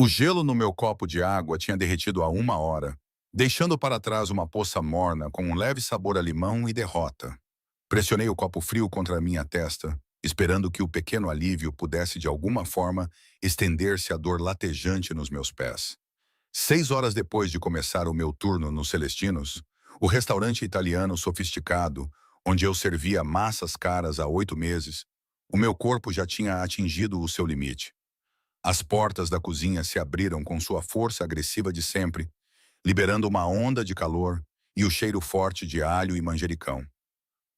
O gelo no meu copo de água tinha derretido há 1 hora, deixando para trás uma poça morna com um leve sabor a limão e derrota. Pressionei o copo frio contra a minha testa, esperando que o pequeno alívio pudesse de alguma forma estender-se à dor latejante nos meus pés. 6 horas depois de começar o meu turno nos Celestinos, o restaurante italiano sofisticado, onde eu servia massas caras há 8 meses, o meu corpo já tinha atingido o seu limite. As portas da cozinha se abriram com sua força agressiva de sempre, liberando uma onda de calor e o cheiro forte de alho e manjericão.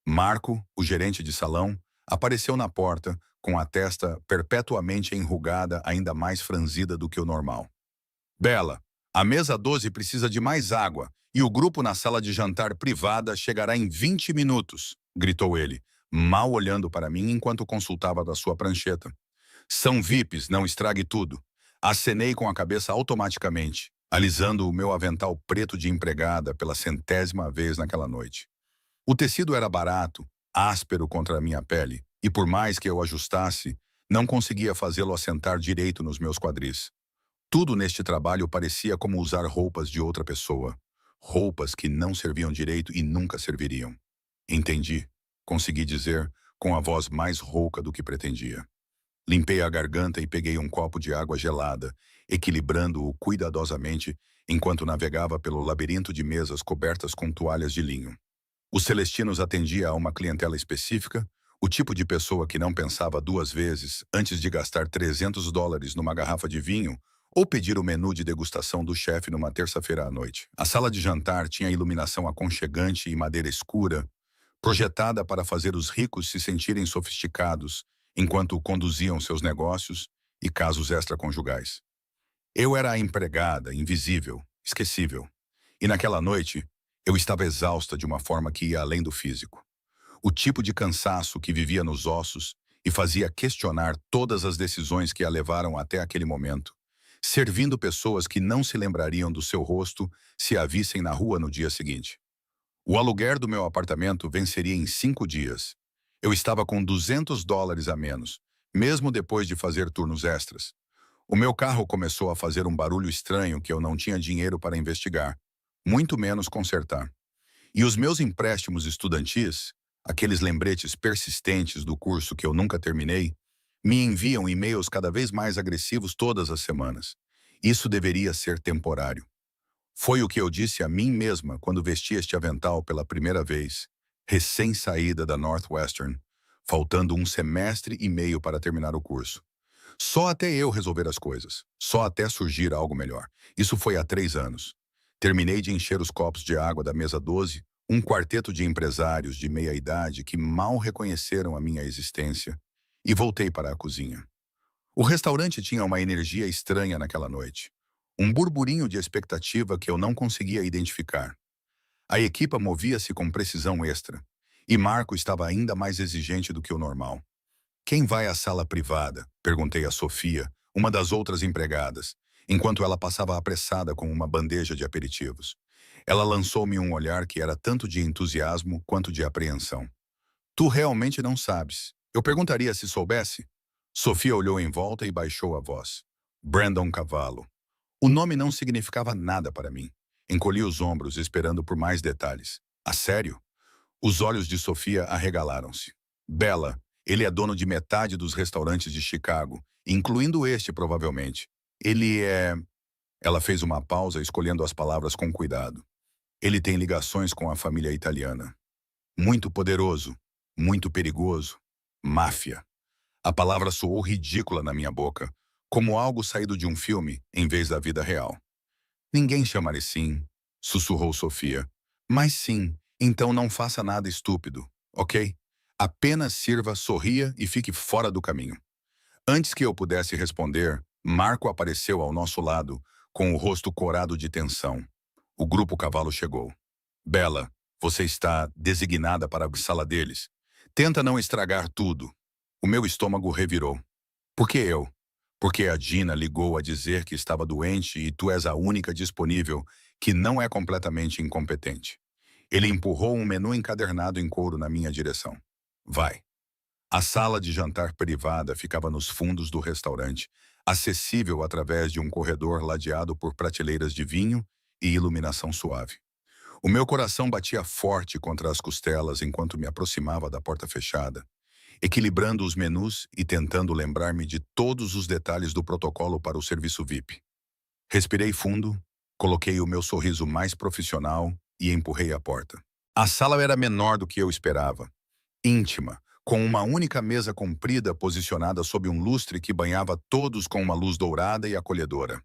Marco, o gerente de salão, apareceu na porta, com a testa perpetuamente enrugada, ainda mais franzida do que o normal. Bela, a mesa 12 precisa de mais água e o grupo na sala de jantar privada chegará em 20 minutos, gritou ele, mal olhando para mim enquanto consultava da sua prancheta. São VIPs, não estrague tudo. Acenei com a cabeça automaticamente, alisando o meu avental preto de empregada pela 100ª vez naquela noite. O tecido era barato, áspero contra a minha pele, e por mais que eu ajustasse, não conseguia fazê-lo assentar direito nos meus quadris. Tudo neste trabalho parecia como usar roupas de outra pessoa. Roupas que não serviam direito e nunca serviriam. Entendi, consegui dizer, com a voz mais rouca do que pretendia. Limpei a garganta e peguei um copo de água gelada, equilibrando-o cuidadosamente enquanto navegava pelo labirinto de mesas cobertas com toalhas de linho. Os Celestinos atendia a uma clientela específica, o tipo de pessoa que não pensava 2 vezes antes de gastar US$ 300 numa garrafa de vinho ou pedir o menu de degustação do chefe numa terça-feira à noite. A sala de jantar tinha iluminação aconchegante e madeira escura, projetada para fazer os ricos se sentirem sofisticados enquanto conduziam seus negócios e casos extraconjugais. Eu era a empregada, invisível, esquecível. E naquela noite, eu estava exausta de uma forma que ia além do físico. O tipo de cansaço que vivia nos ossos e fazia questionar todas as decisões que a levaram até aquele momento, servindo pessoas que não se lembrariam do seu rosto se a vissem na rua no dia seguinte. O aluguer do meu apartamento venceria em 5 dias. Eu estava com US$ 200 a menos, mesmo depois de fazer turnos extras. O meu carro começou a fazer um barulho estranho que eu não tinha dinheiro para investigar, muito menos consertar. E os meus empréstimos estudantis, aqueles lembretes persistentes do curso que eu nunca terminei, me enviam e-mails cada vez mais agressivos todas as semanas. Isso deveria ser temporário. Foi o que eu disse a mim mesma quando vesti este avental pela primeira vez, recém-saída da Northwestern, faltando 1 semestre e meio para terminar o curso. Só até eu resolver as coisas, só até surgir algo melhor. Isso foi há 3 anos. Terminei de encher os copos de água da mesa 12, um quarteto de empresários de meia-idade que mal reconheceram a minha existência, e voltei para a cozinha. O restaurante tinha uma energia estranha naquela noite. Um burburinho de expectativa que eu não conseguia identificar. A equipa movia-se com precisão extra, e Marco estava ainda mais exigente do que o normal. Quem vai à sala privada? Perguntei a Sofia, uma das outras empregadas, enquanto ela passava apressada com uma bandeja de aperitivos. Ela lançou-me um olhar que era tanto de entusiasmo quanto de apreensão. Tu realmente não sabes. Eu perguntaria se soubesse. Sofia olhou em volta e baixou a voz. Brandon Cavallo. O nome não significava nada para mim. Encolhi os ombros, esperando por mais detalhes. A sério? Os olhos de Sofia arregalaram-se. Bela, ele é dono de metade dos restaurantes de Chicago, incluindo este, provavelmente. Ele é... Ela fez uma pausa, escolhendo as palavras com cuidado. Ele tem ligações com a família italiana. Muito poderoso, muito perigoso. Máfia. A palavra soou ridícula na minha boca, como algo saído de um filme em vez da vida real. Ninguém chama assim, sussurrou Sofia. Mas sim, então não faça nada estúpido, ok? Apenas sirva, sorria e fique fora do caminho. Antes que eu pudesse responder, Marco apareceu ao nosso lado, com o rosto corado de tensão. O grupo Cavalo chegou. Bela, você está designada para a sala deles. Tenta não estragar tudo. O meu estômago revirou. Por que eu? Porque a Gina ligou a dizer que estava doente e tu és a única disponível que não é completamente incompetente. Ele empurrou um menu encadernado em couro na minha direção. Vai. A sala de jantar privada ficava nos fundos do restaurante, acessível através de um corredor ladeado por prateleiras de vinho e iluminação suave. O meu coração batia forte contra as costelas enquanto me aproximava da porta fechada, equilibrando os menus e tentando lembrar-me de todos os detalhes do protocolo para o serviço VIP. Respirei fundo, coloquei o meu sorriso mais profissional e empurrei a porta. A sala era menor do que eu esperava, íntima, com uma única mesa comprida posicionada sob um lustre que banhava todos com uma luz dourada e acolhedora.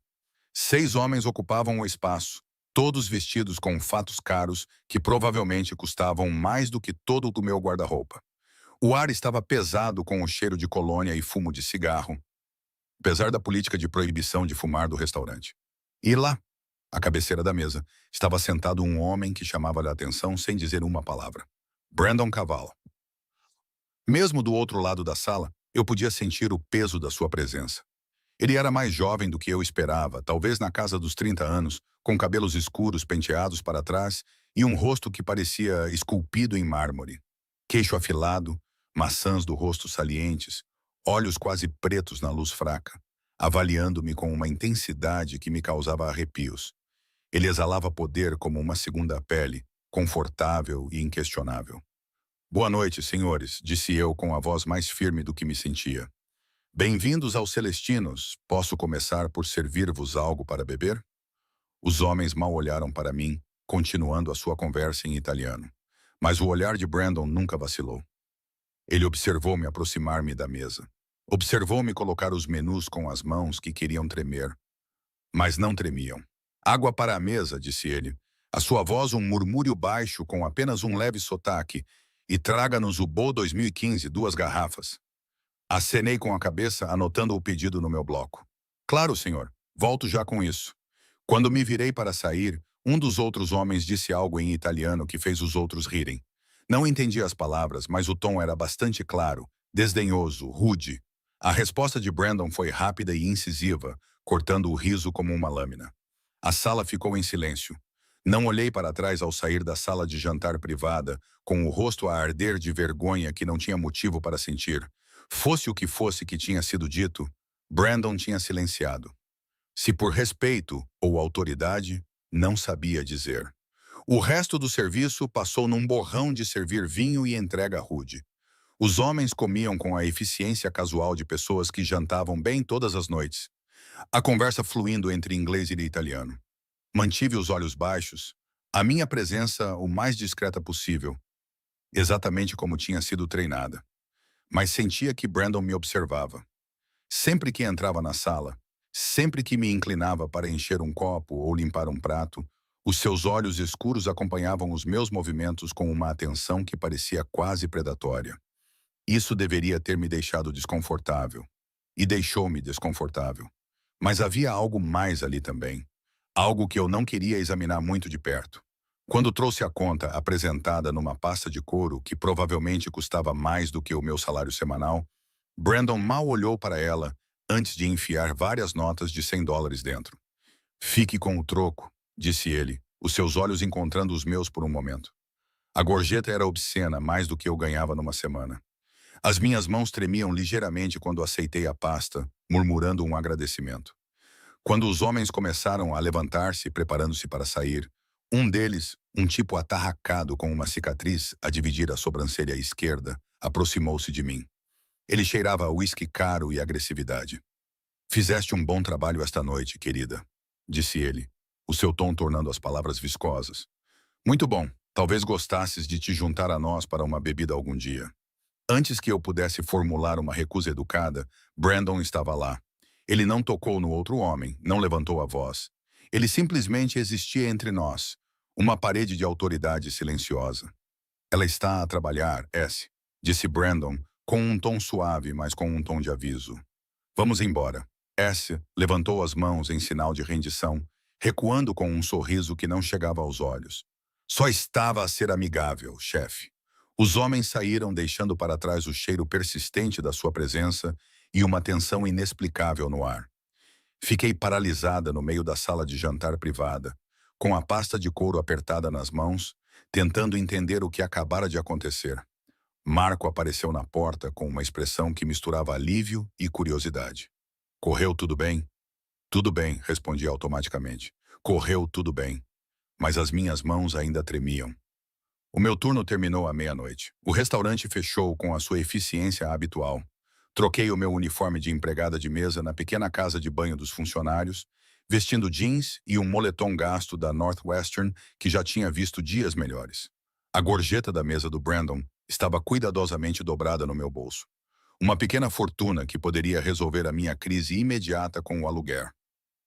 6 homens ocupavam o espaço, todos vestidos com fatos caros que provavelmente custavam mais do que todo o meu guarda-roupa. O ar estava pesado com o cheiro de colônia e fumo de cigarro, apesar da política de proibição de fumar do restaurante. E lá, à cabeceira da mesa, estava sentado um homem que chamava a atenção sem dizer uma palavra. Brandon Cavallo. Mesmo do outro lado da sala, eu podia sentir o peso da sua presença. Ele era mais jovem do que eu esperava, talvez na casa dos 30 anos, com cabelos escuros penteados para trás e um rosto que parecia esculpido em mármore. Queixo afilado, maçãs do rosto salientes, olhos quase pretos na luz fraca, avaliando-me com uma intensidade que me causava arrepios. Ele exalava poder como uma segunda pele, confortável e inquestionável. Boa noite, senhores, disse eu com a voz mais firme do que me sentia. Bem-vindos aos Celestinos. Posso começar por servir-vos algo para beber? Os homens mal olharam para mim, continuando a sua conversa em italiano. Mas o olhar de Brandon nunca vacilou. Ele observou-me aproximar-me da mesa. Observou-me colocar os menus com as mãos que queriam tremer, mas não tremiam. Água para a mesa, disse ele. A sua voz um murmúrio baixo com apenas um leve sotaque. E traga-nos o Bo 2015, 2 garrafas. Acenei com a cabeça, anotando o pedido no meu bloco. Claro, senhor. Volto já com isso. Quando me virei para sair, um dos outros homens disse algo em italiano que fez os outros rirem. Não entendi as palavras, mas o tom era bastante claro, desdenhoso, rude. A resposta de Brandon foi rápida e incisiva, cortando o riso como uma lâmina. A sala ficou em silêncio. Não olhei para trás ao sair da sala de jantar privada, com o rosto a arder de vergonha que não tinha motivo para sentir. Fosse o que fosse que tinha sido dito, Brandon tinha silenciado. Se por respeito ou autoridade, não sabia dizer. O resto do serviço passou num borrão de servir vinho e entrega rude. Os homens comiam com a eficiência casual de pessoas que jantavam bem todas as noites. A conversa fluindo entre inglês e italiano. Mantive os olhos baixos, a minha presença o mais discreta possível, exatamente como tinha sido treinada. Mas sentia que Brandon me observava. Sempre que entrava na sala, sempre que me inclinava para encher um copo ou limpar um prato, os seus olhos escuros acompanhavam os meus movimentos com uma atenção que parecia quase predatória. Isso deveria ter me deixado desconfortável. E deixou-me desconfortável. Mas havia algo mais ali também. Algo que eu não queria examinar muito de perto. Quando trouxe a conta apresentada numa pasta de couro que provavelmente custava mais do que o meu salário semanal, Brandon mal olhou para ela antes de enfiar várias notas de $100 dentro. Fique com o troco, disse ele, os seus olhos encontrando os meus por um momento. A gorjeta era obscena, mais do que eu ganhava numa semana. As minhas mãos tremiam ligeiramente quando aceitei a pasta, murmurando um agradecimento. Quando os homens começaram a levantar-se, preparando-se para sair, um deles, um tipo atarracado com uma cicatriz a dividir a sobrancelha esquerda, aproximou-se de mim. Ele cheirava a uísque caro e agressividade. Fizeste um bom trabalho esta noite, querida, disse ele, o seu tom tornando as palavras viscosas. Muito bom, talvez gostasses de te juntar a nós para uma bebida algum dia. Antes que eu pudesse formular uma recusa educada, Brandon estava lá. Ele não tocou no outro homem, não levantou a voz. Ele simplesmente existia entre nós, uma parede de autoridade silenciosa. Ela está a trabalhar, S, disse Brandon, com um tom suave, mas com um tom de aviso. Vamos embora. S levantou as mãos em sinal de rendição, recuando com um sorriso que não chegava aos olhos. Só estava a ser amigável, chefe. Os homens saíram deixando para trás o cheiro persistente da sua presença e uma tensão inexplicável no ar. Fiquei paralisada no meio da sala de jantar privada, com a pasta de couro apertada nas mãos, tentando entender o que acabara de acontecer. Marco apareceu na porta com uma expressão que misturava alívio e curiosidade. Correu tudo bem? Tudo bem, respondi automaticamente. Correu tudo bem, mas as minhas mãos ainda tremiam. O meu turno terminou à meia-noite. O restaurante fechou com a sua eficiência habitual. Troquei o meu uniforme de empregada de mesa na pequena casa de banho dos funcionários, vestindo jeans e um moletom gasto da Northwestern que já tinha visto dias melhores. A gorjeta da mesa do Brandon estava cuidadosamente dobrada no meu bolso. Uma pequena fortuna que poderia resolver a minha crise imediata com o aluguer.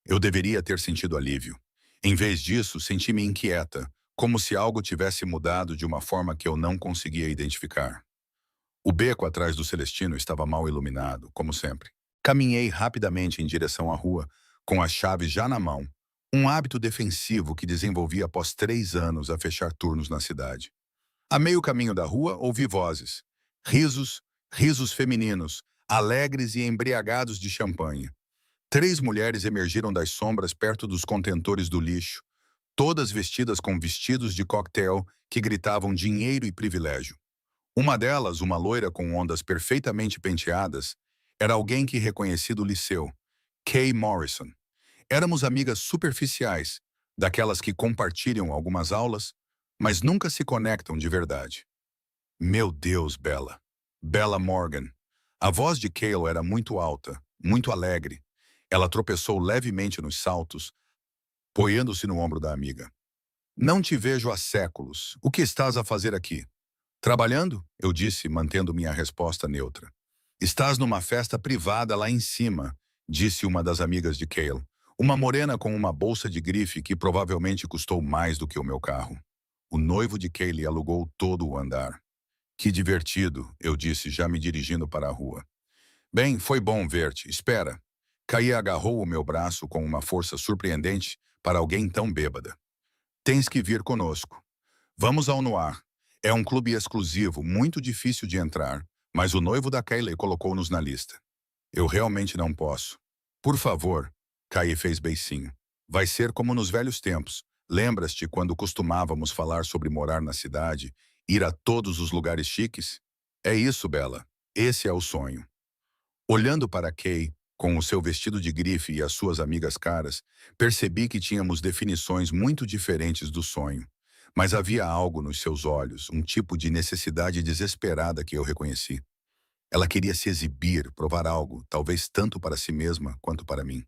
Eu deveria ter sentido alívio. Em vez disso, senti-me inquieta, como se algo tivesse mudado de uma forma que eu não conseguia identificar. O beco atrás do Celestino estava mal iluminado, como sempre. Caminhei rapidamente em direção à rua, com as chaves já na mão, um hábito defensivo que desenvolvi após 3 anos a fechar turnos na cidade. A meio caminho da rua, ouvi vozes. Risos, risos femininos, alegres e embriagados de champanhe. 3 mulheres emergiram das sombras perto dos contentores do lixo, todas vestidas com vestidos de cocktail que gritavam dinheiro e privilégio. Uma delas, uma loira com ondas perfeitamente penteadas, era alguém que reconheci do liceu, Kay Morrison. Éramos amigas superficiais, daquelas que compartilham algumas aulas, mas nunca se conectam de verdade. Meu Deus, Bella. Bella Morgan. A voz de Cale era muito alta, muito alegre. Ela tropeçou levemente nos saltos, apoiando-se no ombro da amiga. Não te vejo há séculos. O que estás a fazer aqui? Trabalhando? Eu disse, mantendo minha resposta neutra. Estás numa festa privada lá em cima, disse uma das amigas de Cale. Uma morena com uma bolsa de grife que provavelmente custou mais do que o meu carro. O noivo de Cale alugou todo o andar. Que divertido, eu disse, já me dirigindo para a rua. Bem, foi bom ver-te. Espera. Kay agarrou o meu braço com uma força surpreendente para alguém tão bêbada. Tens que vir conosco. Vamos ao Noir. É um clube exclusivo, muito difícil de entrar, mas o noivo da Kayleigh colocou-nos na lista. Eu realmente não posso. Por favor, Kay fez beicinho. Vai ser como nos velhos tempos. Lembras-te quando costumávamos falar sobre morar na cidade, ir a todos os lugares chiques? É isso, Bella. Esse é o sonho. Olhando para Kay, com o seu vestido de grife e as suas amigas caras, percebi que tínhamos definições muito diferentes do sonho. Mas havia algo nos seus olhos, um tipo de necessidade desesperada que eu reconheci. Ela queria se exibir, provar algo, talvez tanto para si mesma quanto para mim.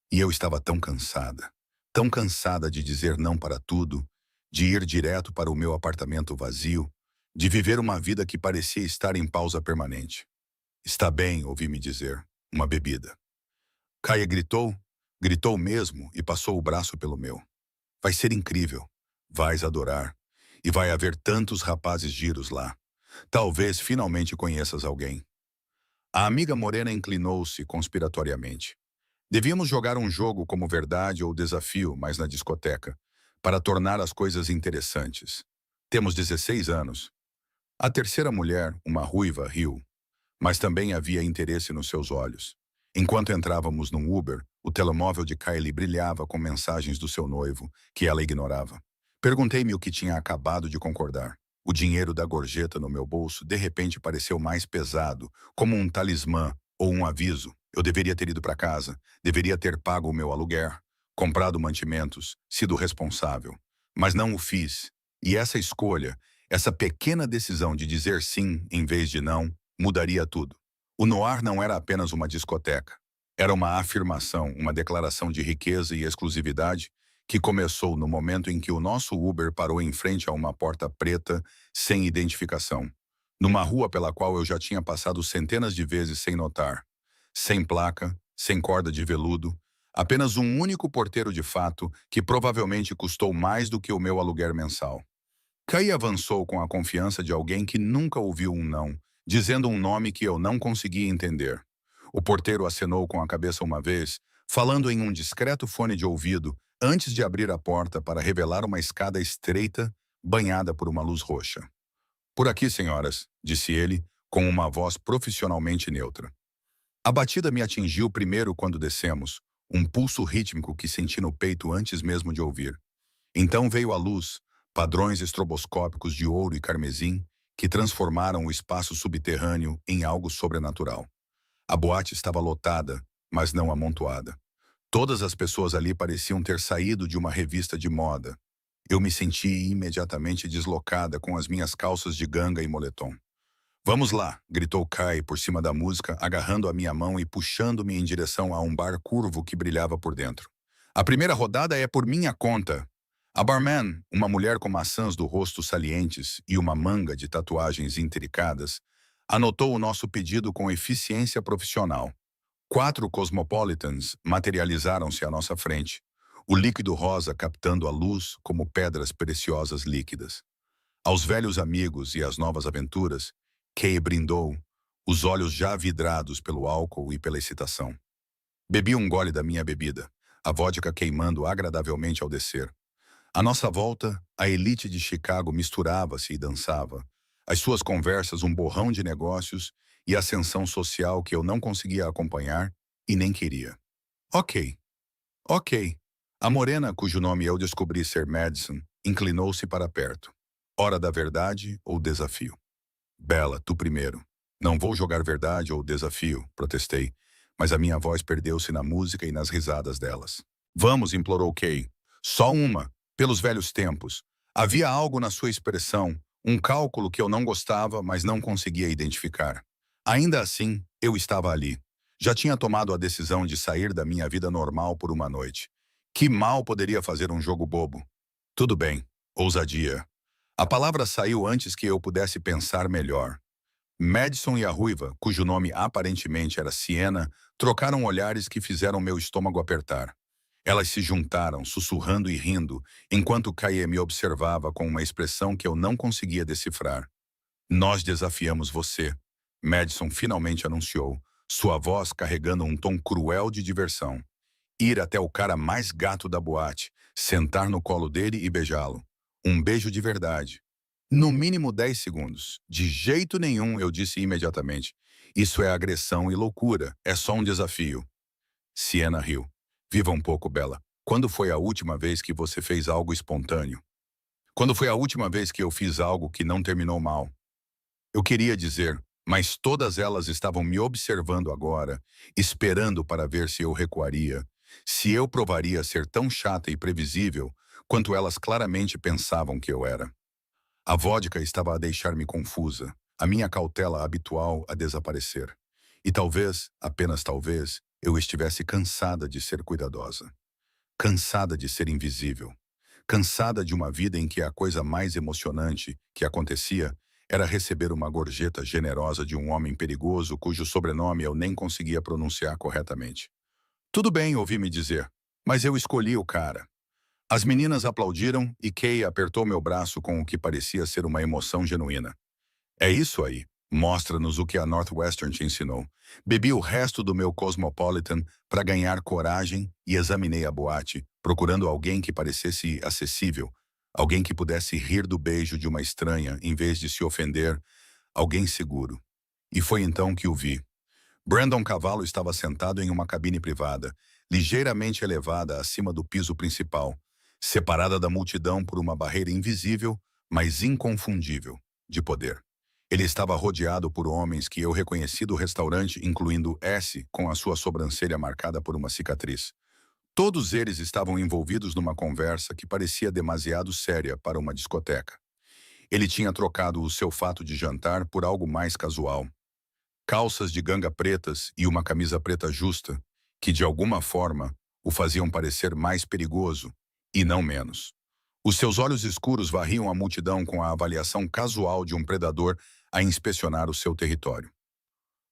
E eu estava tão cansada de dizer não para tudo, de ir direto para o meu apartamento vazio, de viver uma vida que parecia estar em pausa permanente. Está bem, ouvi-me dizer, uma bebida. Kaya gritou mesmo e passou o braço pelo meu. Vai ser incrível, vais adorar, e vai haver tantos rapazes giros lá. Talvez finalmente conheças alguém. A amiga morena inclinou-se conspiratoriamente. Devíamos jogar um jogo como verdade ou desafio, mas na discoteca, para tornar as coisas interessantes. Temos 16 anos. A terceira mulher, uma ruiva, riu, mas também havia interesse nos seus olhos. Enquanto entrávamos num Uber, o telemóvel de Kylie brilhava com mensagens do seu noivo, que ela ignorava. Perguntei-me o que tinha acabado de concordar. O dinheiro da gorjeta no meu bolso de repente pareceu mais pesado, como um talismã ou um aviso. Eu deveria ter ido para casa, deveria ter pago o meu aluguer, comprado mantimentos, sido responsável. Mas não o fiz. E essa escolha, essa pequena decisão de dizer sim em vez de não, mudaria tudo. O Noir não era apenas uma discoteca. Era uma afirmação, uma declaração de riqueza e exclusividade que começou no momento em que o nosso Uber parou em frente a uma porta preta sem identificação, numa rua pela qual eu já tinha passado centenas de vezes sem notar. Sem placa, sem corda de veludo, apenas um único porteiro de fato que provavelmente custou mais do que o meu aluguer mensal. Kay avançou com a confiança de alguém que nunca ouviu um não, dizendo um nome que eu não conseguia entender. O porteiro acenou com a cabeça uma vez, falando em um discreto fone de ouvido, antes de abrir a porta para revelar uma escada estreita, banhada por uma luz roxa. Por aqui, senhoras, disse ele, com uma voz profissionalmente neutra. A batida me atingiu primeiro quando descemos, um pulso rítmico que senti no peito antes mesmo de ouvir. Então veio a luz, padrões estroboscópicos de ouro e carmesim, que transformaram o espaço subterrâneo em algo sobrenatural. A boate estava lotada, mas não amontoada. Todas as pessoas ali pareciam ter saído de uma revista de moda. Eu me senti imediatamente deslocada com as minhas calças de ganga e moletom. Vamos lá, gritou Kai por cima da música, agarrando a minha mão e puxando-me em direção a um bar curvo que brilhava por dentro. A primeira rodada é por minha conta. A barman, uma mulher com maçãs do rosto salientes e uma manga de tatuagens intricadas, anotou o nosso pedido com eficiência profissional. 4 Cosmopolitans materializaram-se à nossa frente, o líquido rosa captando a luz como pedras preciosas líquidas. Aos velhos amigos e às novas aventuras, Kay brindou, os olhos já vidrados pelo álcool e pela excitação. Bebi um gole da minha bebida, a vodka queimando agradavelmente ao descer. À nossa volta, a elite de Chicago misturava-se e dançava. As suas conversas, um borrão de negócios e ascensão social que eu não conseguia acompanhar e nem queria. Ok, ok. A morena, cujo nome eu descobri ser Madison, inclinou-se para perto. Hora da verdade ou desafio? Bella, tu primeiro. Não vou jogar verdade ou desafio, protestei, mas a minha voz perdeu-se na música e nas risadas delas. Vamos, implorou Kay. Só uma, pelos velhos tempos. Havia algo na sua expressão, um cálculo que eu não gostava, mas não conseguia identificar. Ainda assim, eu estava ali. Já tinha tomado a decisão de sair da minha vida normal por uma noite. Que mal poderia fazer um jogo bobo? Tudo bem, ousadia. A palavra saiu antes que eu pudesse pensar melhor. Madison e a ruiva, cujo nome aparentemente era Siena, trocaram olhares que fizeram meu estômago apertar. Elas se juntaram, sussurrando e rindo, enquanto Kaye me observava com uma expressão que eu não conseguia decifrar. Nós desafiamos você, Madison finalmente anunciou, sua voz carregando um tom cruel de diversão. Ir até o cara mais gato da boate, sentar no colo dele e beijá-lo. Um beijo de verdade. No mínimo 10 segundos. De jeito nenhum, eu disse imediatamente. Isso é agressão e loucura. É só um desafio. Siena riu. Viva um pouco, Bella. Quando foi a última vez que você fez algo espontâneo? Quando foi a última vez que eu fiz algo que não terminou mal? Eu queria dizer, mas todas elas estavam me observando agora, esperando para ver se eu recuaria, se eu provaria ser tão chata e previsível quanto elas claramente pensavam que eu era. A vodka estava a deixar-me confusa, a minha cautela habitual a desaparecer. E talvez, apenas talvez, eu estivesse cansada de ser cuidadosa. Cansada de ser invisível. Cansada de uma vida em que a coisa mais emocionante que acontecia era receber uma gorjeta generosa de um homem perigoso cujo sobrenome eu nem conseguia pronunciar corretamente. Tudo bem, ouvi-me dizer, mas eu escolhi o cara. As meninas aplaudiram e Kay apertou meu braço com o que parecia ser uma emoção genuína. É isso aí. Mostra-nos o que a Northwestern te ensinou. Bebi o resto do meu Cosmopolitan para ganhar coragem e examinei a boate, procurando alguém que parecesse acessível, alguém que pudesse rir do beijo de uma estranha em vez de se ofender, alguém seguro. E foi então que o vi. Brandon Cavallo estava sentado em uma cabine privada, ligeiramente elevada acima do piso principal, separada da multidão por uma barreira invisível, mas inconfundível, de poder. Ele estava rodeado por homens que eu reconheci do restaurante, incluindo S, com a sua sobrancelha marcada por uma cicatriz. Todos eles estavam envolvidos numa conversa que parecia demasiado séria para uma discoteca. Ele tinha trocado o seu fato de jantar por algo mais casual. Calças de ganga pretas e uma camisa preta justa, que de alguma forma o faziam parecer mais perigoso, e não menos. Os seus olhos escuros varriam a multidão com a avaliação casual de um predador a inspecionar o seu território.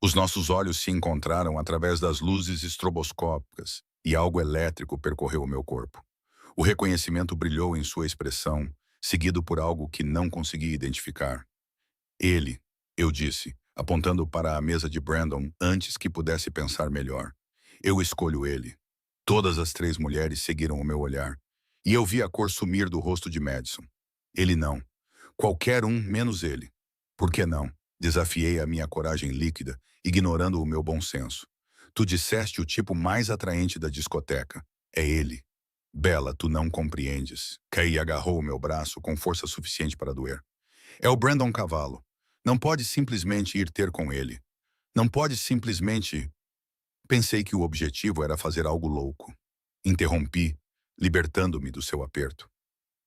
Os nossos olhos se encontraram através das luzes estroboscópicas e algo elétrico percorreu o meu corpo. O reconhecimento brilhou em sua expressão, seguido por algo que não consegui identificar. Ele, eu disse, apontando para a mesa de Brandon antes que pudesse pensar melhor. Eu escolho ele. Todas as 3 mulheres seguiram o meu olhar, e eu vi a cor sumir do rosto de Madison. Ele não. Qualquer um menos ele. Por que não? Desafiei a minha coragem líquida, ignorando o meu bom senso. Tu disseste o tipo mais atraente da discoteca. É ele. Bella, tu não compreendes. Kay agarrou o meu braço com força suficiente para doer. É o Brandon Cavallo. Não pode simplesmente ir ter com ele. Não pode simplesmente... Pensei que o objetivo era fazer algo louco. Interrompi, libertando-me do seu aperto.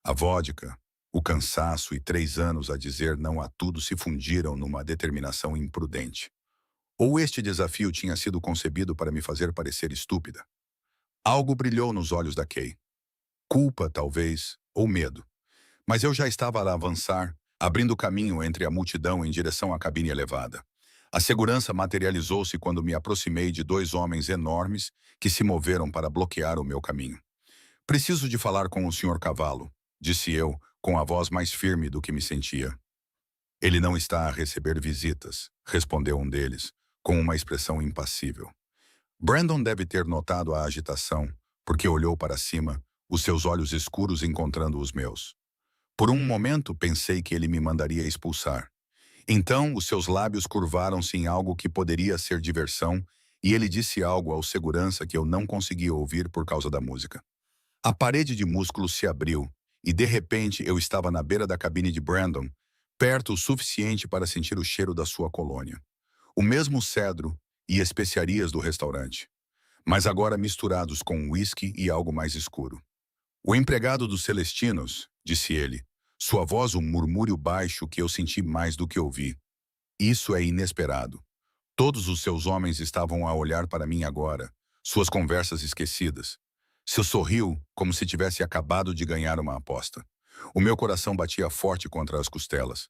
A vodka, o cansaço e 3 anos a dizer não a tudo se fundiram numa determinação imprudente. Ou este desafio tinha sido concebido para me fazer parecer estúpida? Algo brilhou nos olhos da Kay. Culpa, talvez, ou medo. Mas eu já estava a avançar, abrindo caminho entre a multidão em direção à cabine elevada. A segurança materializou-se quando me aproximei de 2 homens enormes que se moveram para bloquear o meu caminho. Preciso de falar com o Senhor Cavalo, disse eu, com a voz mais firme do que me sentia. Ele não está a receber visitas, respondeu um deles, com uma expressão impassível. Brandon deve ter notado a agitação, porque olhou para cima, os seus olhos escuros encontrando os meus. Por um momento pensei que ele me mandaria expulsar. Então, os seus lábios curvaram-se em algo que poderia ser diversão, e ele disse algo ao segurança que eu não conseguia ouvir por causa da música. A parede de músculos se abriu, e de repente eu estava na beira da cabine de Brandon, perto o suficiente para sentir o cheiro da sua colônia. O mesmo cedro e especiarias do restaurante, mas agora misturados com uísque e algo mais escuro. O empregado dos Celestinos, disse ele, sua voz um murmúrio baixo que eu senti mais do que ouvi. Isso é inesperado. Todos os seus homens estavam a olhar para mim agora, suas conversas esquecidas. Seu sorriu como se tivesse acabado de ganhar uma aposta. O meu coração batia forte contra as costelas.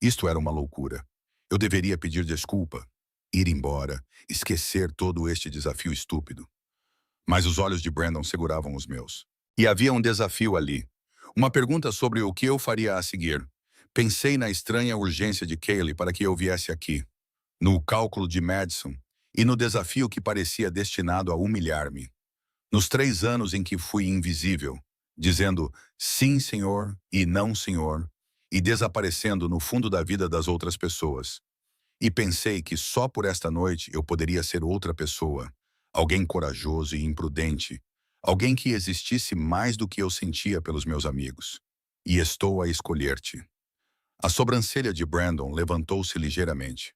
Isto era uma loucura. Eu deveria pedir desculpa, ir embora, esquecer todo este desafio estúpido. Mas os olhos de Brandon seguravam os meus. E havia um desafio ali. Uma pergunta sobre o que eu faria a seguir. Pensei na estranha urgência de Kaylee para que eu viesse aqui, no cálculo de Madison e no desafio que parecia destinado a humilhar-me. Nos 3 anos em que fui invisível, dizendo sim, senhor, e não, senhor, e desaparecendo no fundo da vida das outras pessoas. E pensei que só por esta noite eu poderia ser outra pessoa, alguém corajoso e imprudente, alguém que existisse mais do que eu sentia pelos meus amigos. E estou a escolher-te. A sobrancelha de Brandon levantou-se ligeiramente.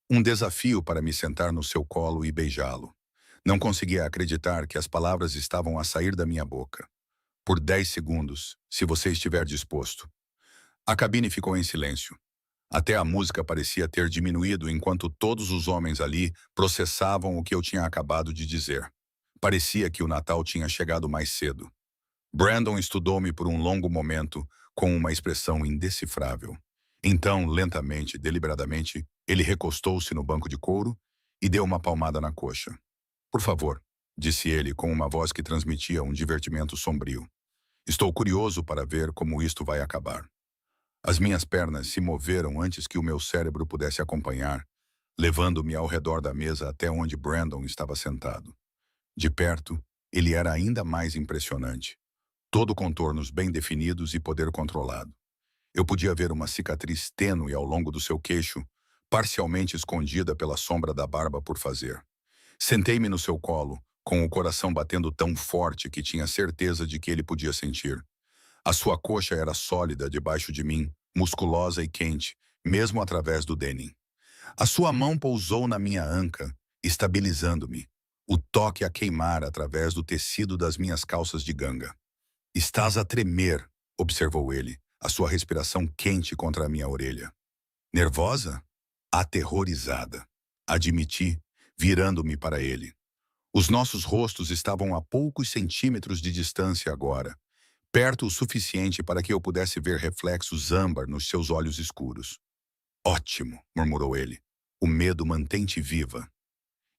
Um desafio para me sentar no seu colo e beijá-lo. Não conseguia acreditar que as palavras estavam a sair da minha boca. Por 10 segundos, se você estiver disposto. A cabine ficou em silêncio. Até a música parecia ter diminuído enquanto todos os homens ali processavam o que eu tinha acabado de dizer. Parecia que o Natal tinha chegado mais cedo. Brandon estudou-me por um longo momento, com uma expressão indecifrável. Então, lentamente, deliberadamente, ele recostou-se no banco de couro e deu uma palmada na coxa. Por favor, disse ele com uma voz que transmitia um divertimento sombrio. Estou curioso para ver como isto vai acabar. As minhas pernas se moveram antes que o meu cérebro pudesse acompanhar, levando-me ao redor da mesa até onde Brandon estava sentado. De perto, ele era ainda mais impressionante. Todo contornos bem definidos e poder controlado. Eu podia ver uma cicatriz tênue ao longo do seu queixo, parcialmente escondida pela sombra da barba por fazer. Sentei-me no seu colo, com o coração batendo tão forte que tinha certeza de que ele podia sentir. A sua coxa era sólida debaixo de mim, musculosa e quente, mesmo através do denim. A sua mão pousou na minha anca, estabilizando-me, o toque a queimar através do tecido das minhas calças de ganga. Estás a tremer, observou ele, a sua respiração quente contra a minha orelha. Nervosa? Aterrorizada. Admiti, virando-me para ele. Os nossos rostos estavam a poucos centímetros de distância agora, perto o suficiente para que eu pudesse ver reflexos âmbar nos seus olhos escuros. Ótimo, murmurou ele. O medo mantém-te viva.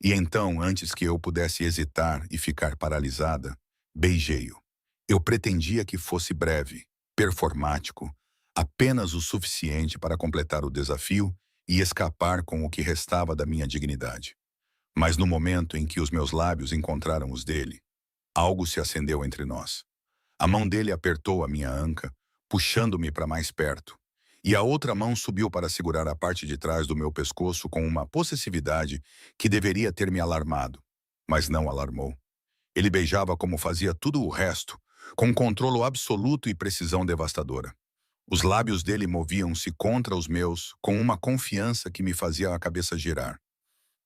E então, antes que eu pudesse hesitar e ficar paralisada, beijei-o. Eu pretendia que fosse breve, performático, apenas o suficiente para completar o desafio e escapar com o que restava da minha dignidade. Mas no momento em que os meus lábios encontraram os dele, algo se acendeu entre nós. A mão dele apertou a minha anca, puxando-me para mais perto, e a outra mão subiu para segurar a parte de trás do meu pescoço com uma possessividade que deveria ter me alarmado, mas não alarmou. Ele beijava como fazia tudo o resto, com controle absoluto e precisão devastadora. Os lábios dele moviam-se contra os meus com uma confiança que me fazia a cabeça girar.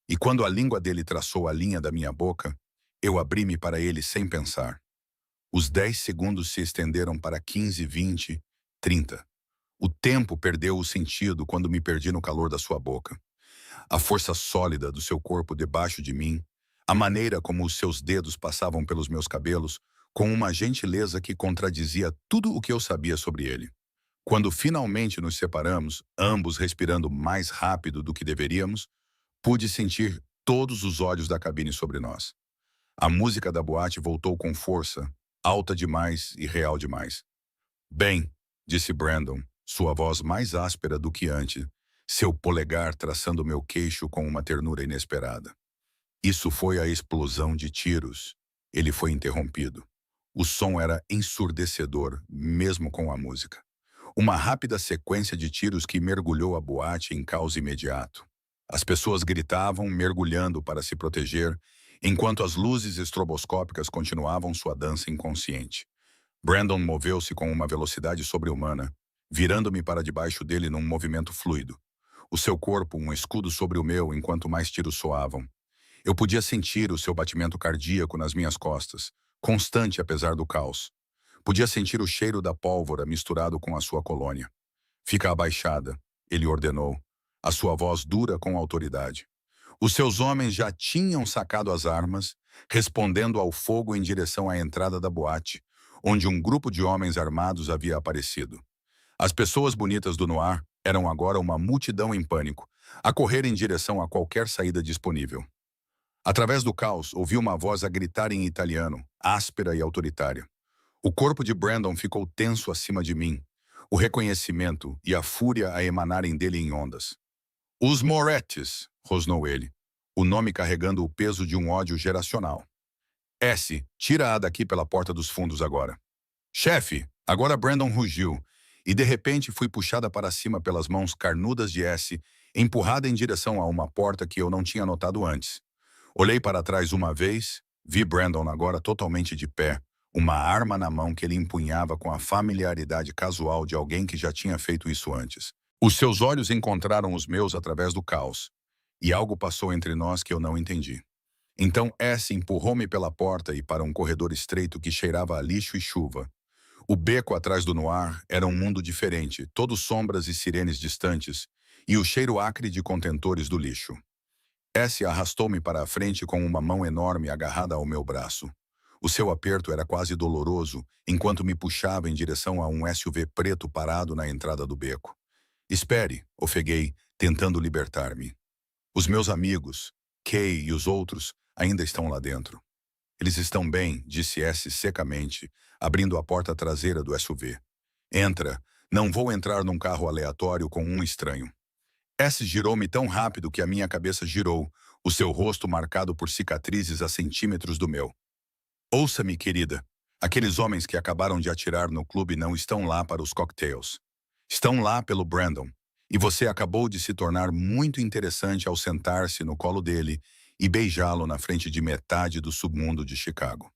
E quando a língua dele traçou a linha da minha boca, eu abri-me para ele sem pensar. Os 10 segundos se estenderam para 15, 20, 30. O tempo perdeu o sentido quando me perdi no calor da sua boca. A força sólida do seu corpo debaixo de mim, a maneira como os seus dedos passavam pelos meus cabelos, com uma gentileza que contradizia tudo o que eu sabia sobre ele. Quando finalmente nos separamos, ambos respirando mais rápido do que deveríamos, pude sentir todos os olhos da cabine sobre nós. A música da boate voltou com força, alta demais e real demais. Bem, disse Brandon, sua voz mais áspera do que antes, seu polegar traçando meu queixo com uma ternura inesperada. Isso foi a explosão de tiros. Ele foi interrompido. O som era ensurdecedor, mesmo com a música. Uma rápida sequência de tiros que mergulhou a boate em caos imediato. As pessoas gritavam, mergulhando para se proteger, enquanto as luzes estroboscópicas continuavam sua dança inconsciente. Brandon moveu-se com uma velocidade sobre-humana, virando-me para debaixo dele num movimento fluido. O seu corpo, um escudo sobre o meu enquanto mais tiros soavam. Eu podia sentir o seu batimento cardíaco nas minhas costas, constante apesar do caos. Podia sentir o cheiro da pólvora misturado com a sua colônia. Fica abaixada, ele ordenou, a sua voz dura com autoridade. Os seus homens já tinham sacado as armas, respondendo ao fogo em direção à entrada da boate, onde um grupo de homens armados havia aparecido. As pessoas bonitas do Noir eram agora uma multidão em pânico, a correr em direção a qualquer saída disponível. Através do caos, ouvi uma voz a gritar em italiano, áspera e autoritária. O corpo de Brandon ficou tenso acima de mim, o reconhecimento e a fúria a emanarem dele em ondas. Os Morettes, rosnou ele, o nome carregando o peso de um ódio geracional. S, tira-a daqui pela porta dos fundos agora. Chefe, agora Brandon rugiu, e de repente fui puxada para cima pelas mãos carnudas de S, empurrada em direção a uma porta que eu não tinha notado antes. Olhei para trás uma vez, vi Brandon agora totalmente de pé, uma arma na mão que ele empunhava com a familiaridade casual de alguém que já tinha feito isso antes. Os seus olhos encontraram os meus através do caos, e algo passou entre nós que eu não entendi. Então S empurrou-me pela porta e para um corredor estreito que cheirava a lixo e chuva. O beco atrás do Noir era um mundo diferente, todo sombras e sirenes distantes, e o cheiro acre de contentores do lixo. S arrastou-me para a frente com uma mão enorme agarrada ao meu braço. O seu aperto era quase doloroso, enquanto me puxava em direção a um SUV preto parado na entrada do beco. Espere, ofeguei, tentando libertar-me. Os meus amigos, Kay e os outros, ainda estão lá dentro. Eles estão bem, disse S secamente, abrindo a porta traseira do SUV. Entra, não vou entrar num carro aleatório com um estranho. S girou-me tão rápido que a minha cabeça girou, o seu rosto marcado por cicatrizes a centímetros do meu. Ouça-me, querida. Aqueles homens que acabaram de atirar no clube não estão lá para os cocktails. Estão lá pelo Brandon. E você acabou de se tornar muito interessante ao sentar-se no colo dele e beijá-lo na frente de metade do submundo de Chicago.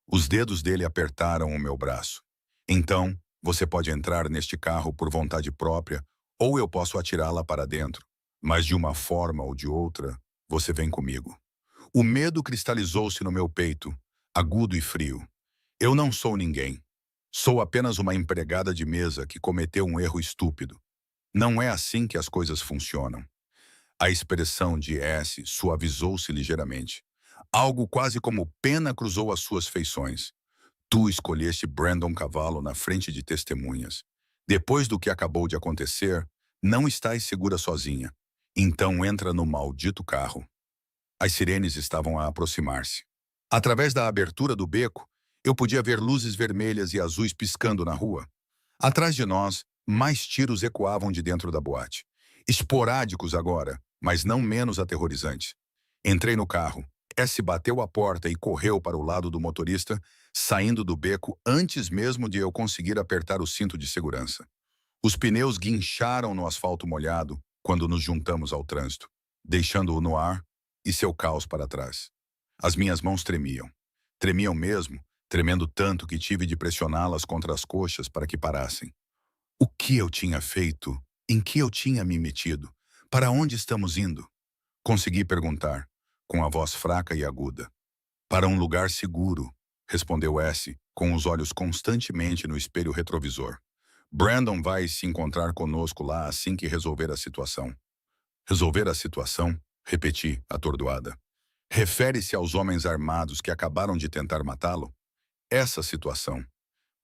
Os dedos dele apertaram o meu braço. Então, você pode entrar neste carro por vontade própria ou eu posso atirá-la para dentro. Mas de uma forma ou de outra, você vem comigo. O medo cristalizou-se no meu peito, agudo e frio. Eu não sou ninguém. Sou apenas uma empregada de mesa que cometeu um erro estúpido. Não é assim que as coisas funcionam. A expressão de S suavizou-se ligeiramente. Algo quase como pena cruzou as suas feições. Tu escolheste Brandon Cavallo na frente de testemunhas. Depois do que acabou de acontecer, não estás segura sozinha. Então entra no maldito carro. As sirenes estavam a aproximar-se. Através da abertura do beco, eu podia ver luzes vermelhas e azuis piscando na rua. Atrás de nós, mais tiros ecoavam de dentro da boate. Esporádicos agora, mas não menos aterrorizantes. Entrei no carro. S bateu a porta e correu para o lado do motorista, saindo do beco antes mesmo de eu conseguir apertar o cinto de segurança. Os pneus guincharam no asfalto molhado quando nos juntamos ao trânsito, deixando-o no ar e seu caos para trás. As minhas mãos tremiam. Tremiam mesmo, tremendo tanto que tive de pressioná-las contra as coxas para que parassem. O que eu tinha feito? Em que eu tinha me metido? Para onde estamos indo? Consegui perguntar, com a voz fraca e aguda. Para um lugar seguro, respondeu S, com os olhos constantemente no espelho retrovisor. Brandon vai se encontrar conosco lá assim que resolver a situação. Resolver a situação? Repeti, atordoada. Refere-se aos homens armados que acabaram de tentar matá-lo? Essa situação.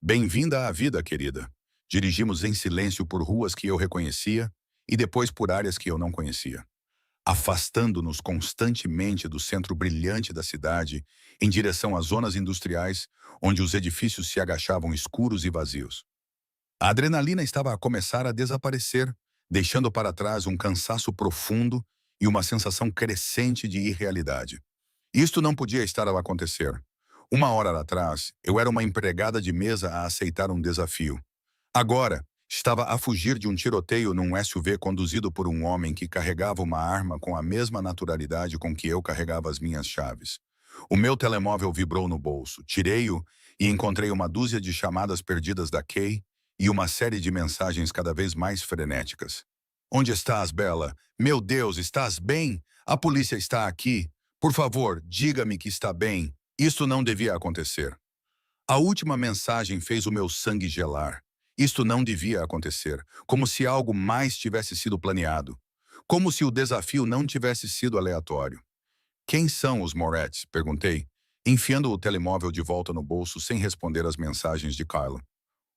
Bem-vinda à vida, querida. Dirigimos em silêncio por ruas que eu reconhecia e depois por áreas que eu não conhecia, afastando-nos constantemente do centro brilhante da cidade em direção às zonas industriais, onde os edifícios se agachavam escuros e vazios. A adrenalina estava a começar a desaparecer, deixando para trás um cansaço profundo e uma sensação crescente de irrealidade. Isto não podia estar a acontecer. Uma hora atrás, eu era uma empregada de mesa a aceitar um desafio. Agora, estava a fugir de um tiroteio num SUV conduzido por um homem que carregava uma arma com a mesma naturalidade com que eu carregava as minhas chaves. O meu telemóvel vibrou no bolso. Tirei-o e encontrei uma dúzia de chamadas perdidas da Kay e uma série de mensagens cada vez mais frenéticas. Onde estás, Bella? Meu Deus, estás bem? A polícia está aqui. Por favor, diga-me que está bem. Isto não devia acontecer. A última mensagem fez o meu sangue gelar. Isto não devia acontecer, como se algo mais tivesse sido planeado. Como se o desafio não tivesse sido aleatório. Quem são os Moretz? Perguntei, enfiando o telemóvel de volta no bolso sem responder às mensagens de Kyla.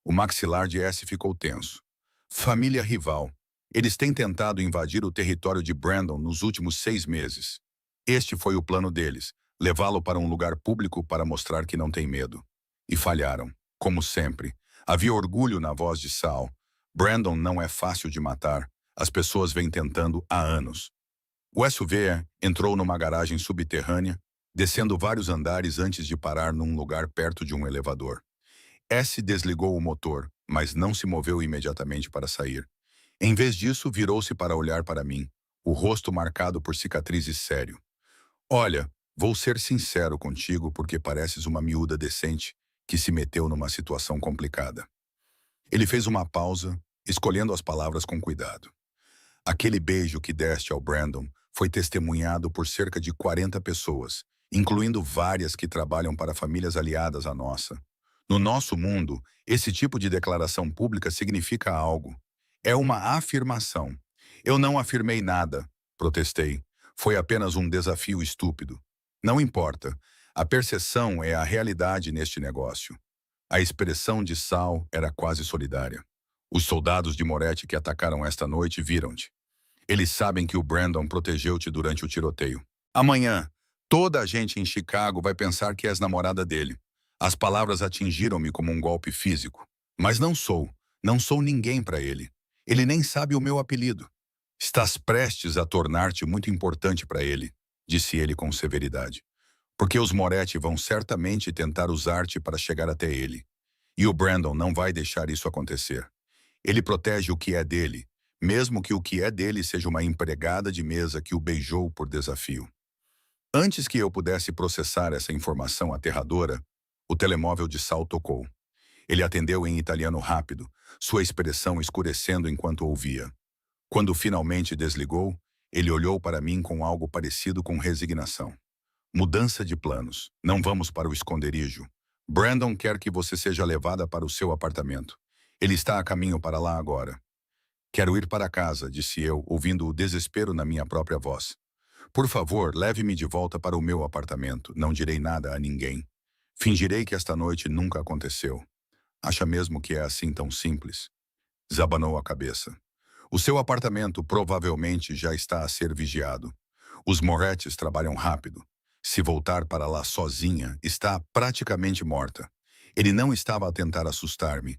O maxilar de S ficou tenso. Família rival. Eles têm tentado invadir o território de Brandon nos últimos 6 meses. Este foi o plano deles, levá-lo para um lugar público para mostrar que não tem medo. E falharam, como sempre. Havia orgulho na voz de Sal. Brandon não é fácil de matar. As pessoas vêm tentando há anos. O SUV entrou numa garagem subterrânea, descendo vários andares antes de parar num lugar perto de um elevador. S desligou o motor, mas não se moveu imediatamente para sair. Em vez disso, virou-se para olhar para mim, o rosto marcado por cicatrizes sério. Olha, vou ser sincero contigo porque pareces uma miúda decente que se meteu numa situação complicada. Ele fez uma pausa, escolhendo as palavras com cuidado. Aquele beijo que deste ao Brandon foi testemunhado por cerca de 40 pessoas, incluindo várias que trabalham para famílias aliadas à nossa. No nosso mundo, esse tipo de declaração pública significa algo. É uma afirmação. Eu não afirmei nada, protestei. Foi apenas um desafio estúpido. Não importa. A percepção é a realidade neste negócio. A expressão de Sal era quase solidária. Os soldados de Moretti que atacaram esta noite viram-te. Eles sabem que o Brandon protegeu-te durante o tiroteio. Amanhã, toda a gente em Chicago vai pensar que és namorada dele. As palavras atingiram-me como um golpe físico. Mas não sou. Não sou ninguém para ele. Ele nem sabe o meu apelido. Estás prestes a tornar-te muito importante para ele, disse ele com severidade. Porque os Moretti vão certamente tentar usar-te para chegar até ele. E o Brandon não vai deixar isso acontecer. Ele protege o que é dele, mesmo que o que é dele seja uma empregada de mesa que o beijou por desafio. Antes que eu pudesse processar essa informação aterradora, o telemóvel de Sal tocou. Ele atendeu em italiano rápido, sua expressão escurecendo enquanto ouvia. Quando finalmente desligou, ele olhou para mim com algo parecido com resignação. Mudança de planos. Não vamos para o esconderijo. Brandon quer que você seja levada para o seu apartamento. Ele está a caminho para lá agora. Quero ir para casa, disse eu, ouvindo o desespero na minha própria voz. Por favor, leve-me de volta para o meu apartamento. Não direi nada a ninguém. Fingirei que esta noite nunca aconteceu. Acha mesmo que é assim tão simples? Zabanou a cabeça. O seu apartamento provavelmente já está a ser vigiado. Os Moretz trabalham rápido. Se voltar para lá sozinha, está praticamente morta. Ele não estava a tentar assustar-me.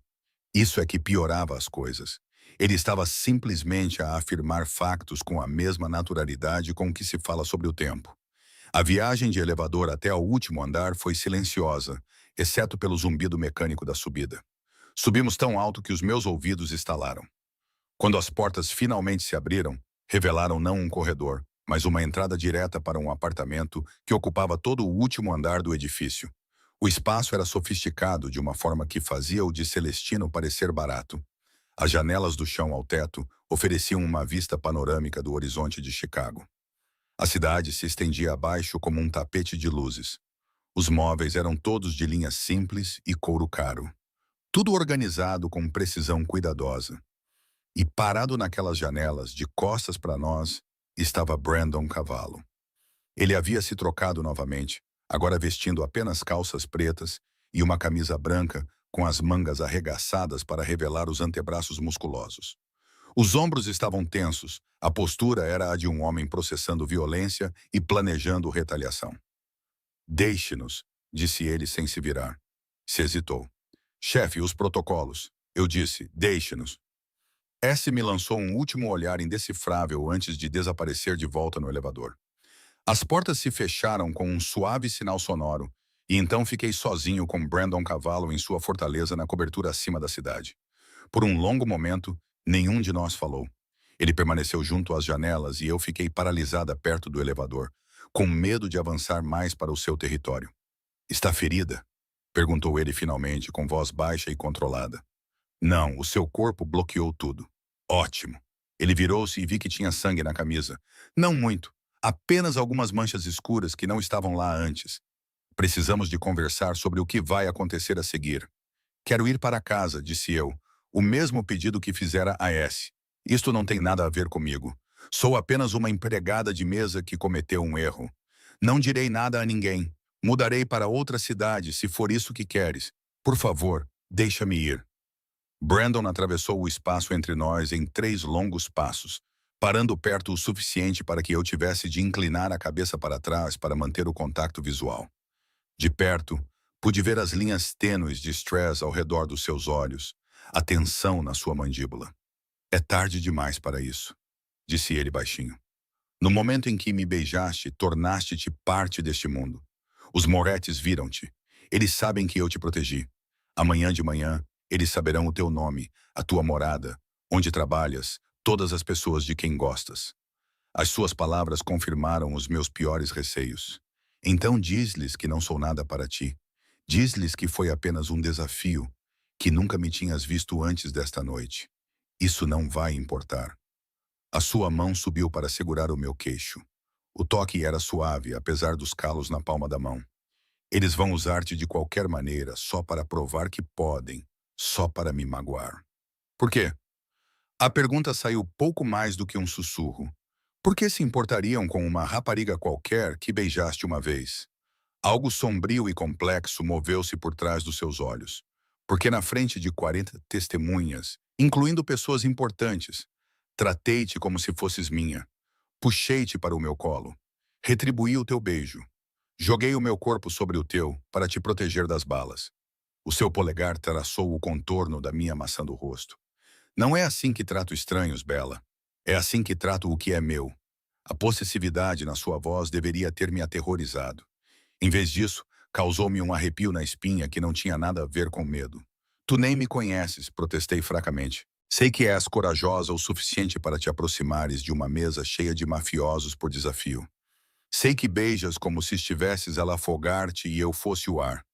Isso é que piorava as coisas. Ele estava simplesmente a afirmar factos com a mesma naturalidade com que se fala sobre o tempo. A viagem de elevador até ao último andar foi silenciosa, exceto pelo zumbido mecânico da subida. Subimos tão alto que os meus ouvidos estalaram. Quando as portas finalmente se abriram, revelaram não um corredor, mas uma entrada direta para um apartamento que ocupava todo o último andar do edifício. O espaço era sofisticado de uma forma que fazia o de Celestino parecer barato. As janelas do chão ao teto ofereciam uma vista panorâmica do horizonte de Chicago. A cidade se estendia abaixo como um tapete de luzes. Os móveis eram todos de linha simples e couro caro. Tudo organizado com precisão cuidadosa. E parado naquelas janelas, de costas para nós, estava Brandon Cavallo. Ele havia se trocado novamente, agora vestindo apenas calças pretas e uma camisa branca com as mangas arregaçadas para revelar os antebraços musculosos. Os ombros estavam tensos, a postura era a de um homem processando violência e planejando retaliação. Deixe-nos, disse ele sem se virar. Se hesitou. Chefe, os protocolos. Eu disse, deixe-nos. S me lançou um último olhar indecifrável antes de desaparecer de volta no elevador. As portas se fecharam com um suave sinal sonoro, e então fiquei sozinho com Brandon Cavallo em sua fortaleza na cobertura acima da cidade. Por um longo momento, nenhum de nós falou. Ele permaneceu junto às janelas e eu fiquei paralisada perto do elevador, com medo de avançar mais para o seu território. Está ferida? Perguntou ele finalmente, com voz baixa e controlada. Não, o seu corpo bloqueou tudo. Ótimo. Ele virou-se e vi que tinha sangue na camisa. Não muito. Apenas algumas manchas escuras que não estavam lá antes. Precisamos de conversar sobre o que vai acontecer a seguir. Quero ir para casa, disse eu. O mesmo pedido que fizera a S. Isto não tem nada a ver comigo. Sou apenas uma empregada de mesa que cometeu um erro. Não direi nada a ninguém. Mudarei para outra cidade, se for isso que queres. Por favor, deixa-me ir. Brandon atravessou o espaço entre nós em 3 longos passos, parando perto o suficiente para que eu tivesse de inclinar a cabeça para trás para manter o contato visual. De perto, pude ver as linhas tênues de stress ao redor dos seus olhos, a tensão na sua mandíbula. É tarde demais para isso, disse ele baixinho. No momento em que me beijaste, tornaste-te parte deste mundo. Os Morettes viram-te. Eles sabem que eu te protegi. Amanhã de manhã, eles saberão o teu nome, a tua morada, onde trabalhas, todas as pessoas de quem gostas. As suas palavras confirmaram os meus piores receios. Então diz-lhes que não sou nada para ti. Diz-lhes que foi apenas um desafio, que nunca me tinhas visto antes desta noite. Isso não vai importar. A sua mão subiu para segurar o meu queixo. O toque era suave, apesar dos calos na palma da mão. Eles vão usar-te de qualquer maneira, só para provar que podem, só para me magoar. Por quê? A pergunta saiu pouco mais do que um sussurro. Por que se importariam com uma rapariga qualquer que beijaste uma vez? Algo sombrio e complexo moveu-se por trás dos seus olhos. Porque na frente de 40 testemunhas, incluindo pessoas importantes, tratei-te como se fosses minha. Puxei-te para o meu colo. Retribuí o teu beijo. Joguei o meu corpo sobre o teu para te proteger das balas. O seu polegar traçou o contorno da minha maçã do rosto. Não é assim que trato estranhos, Bella. É assim que trato o que é meu. A possessividade na sua voz deveria ter me aterrorizado. Em vez disso, causou-me um arrepio na espinha que não tinha nada a ver com medo. Tu nem me conheces, protestei fracamente. Sei que és corajosa o suficiente para te aproximares de uma mesa cheia de mafiosos por desafio. Sei que beijas como se estivesses a afogar-te e eu fosse o ar.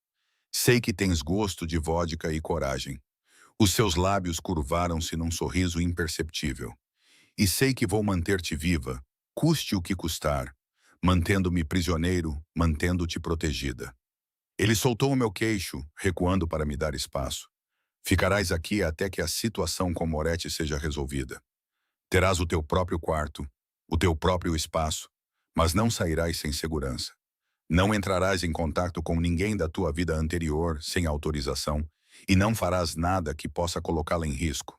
Sei que tens gosto de vodka e coragem. Os seus lábios curvaram-se num sorriso imperceptível. E sei que vou manter-te viva, custe o que custar, mantendo-me prisioneiro, mantendo-te protegida. Ele soltou o meu queixo, recuando para me dar espaço. Ficarás aqui até que a situação com Moretti seja resolvida. Terás o teu próprio quarto, o teu próprio espaço, mas não sairás sem segurança. Não entrarás em contato com ninguém da tua vida anterior sem autorização e não farás nada que possa colocá-la em risco.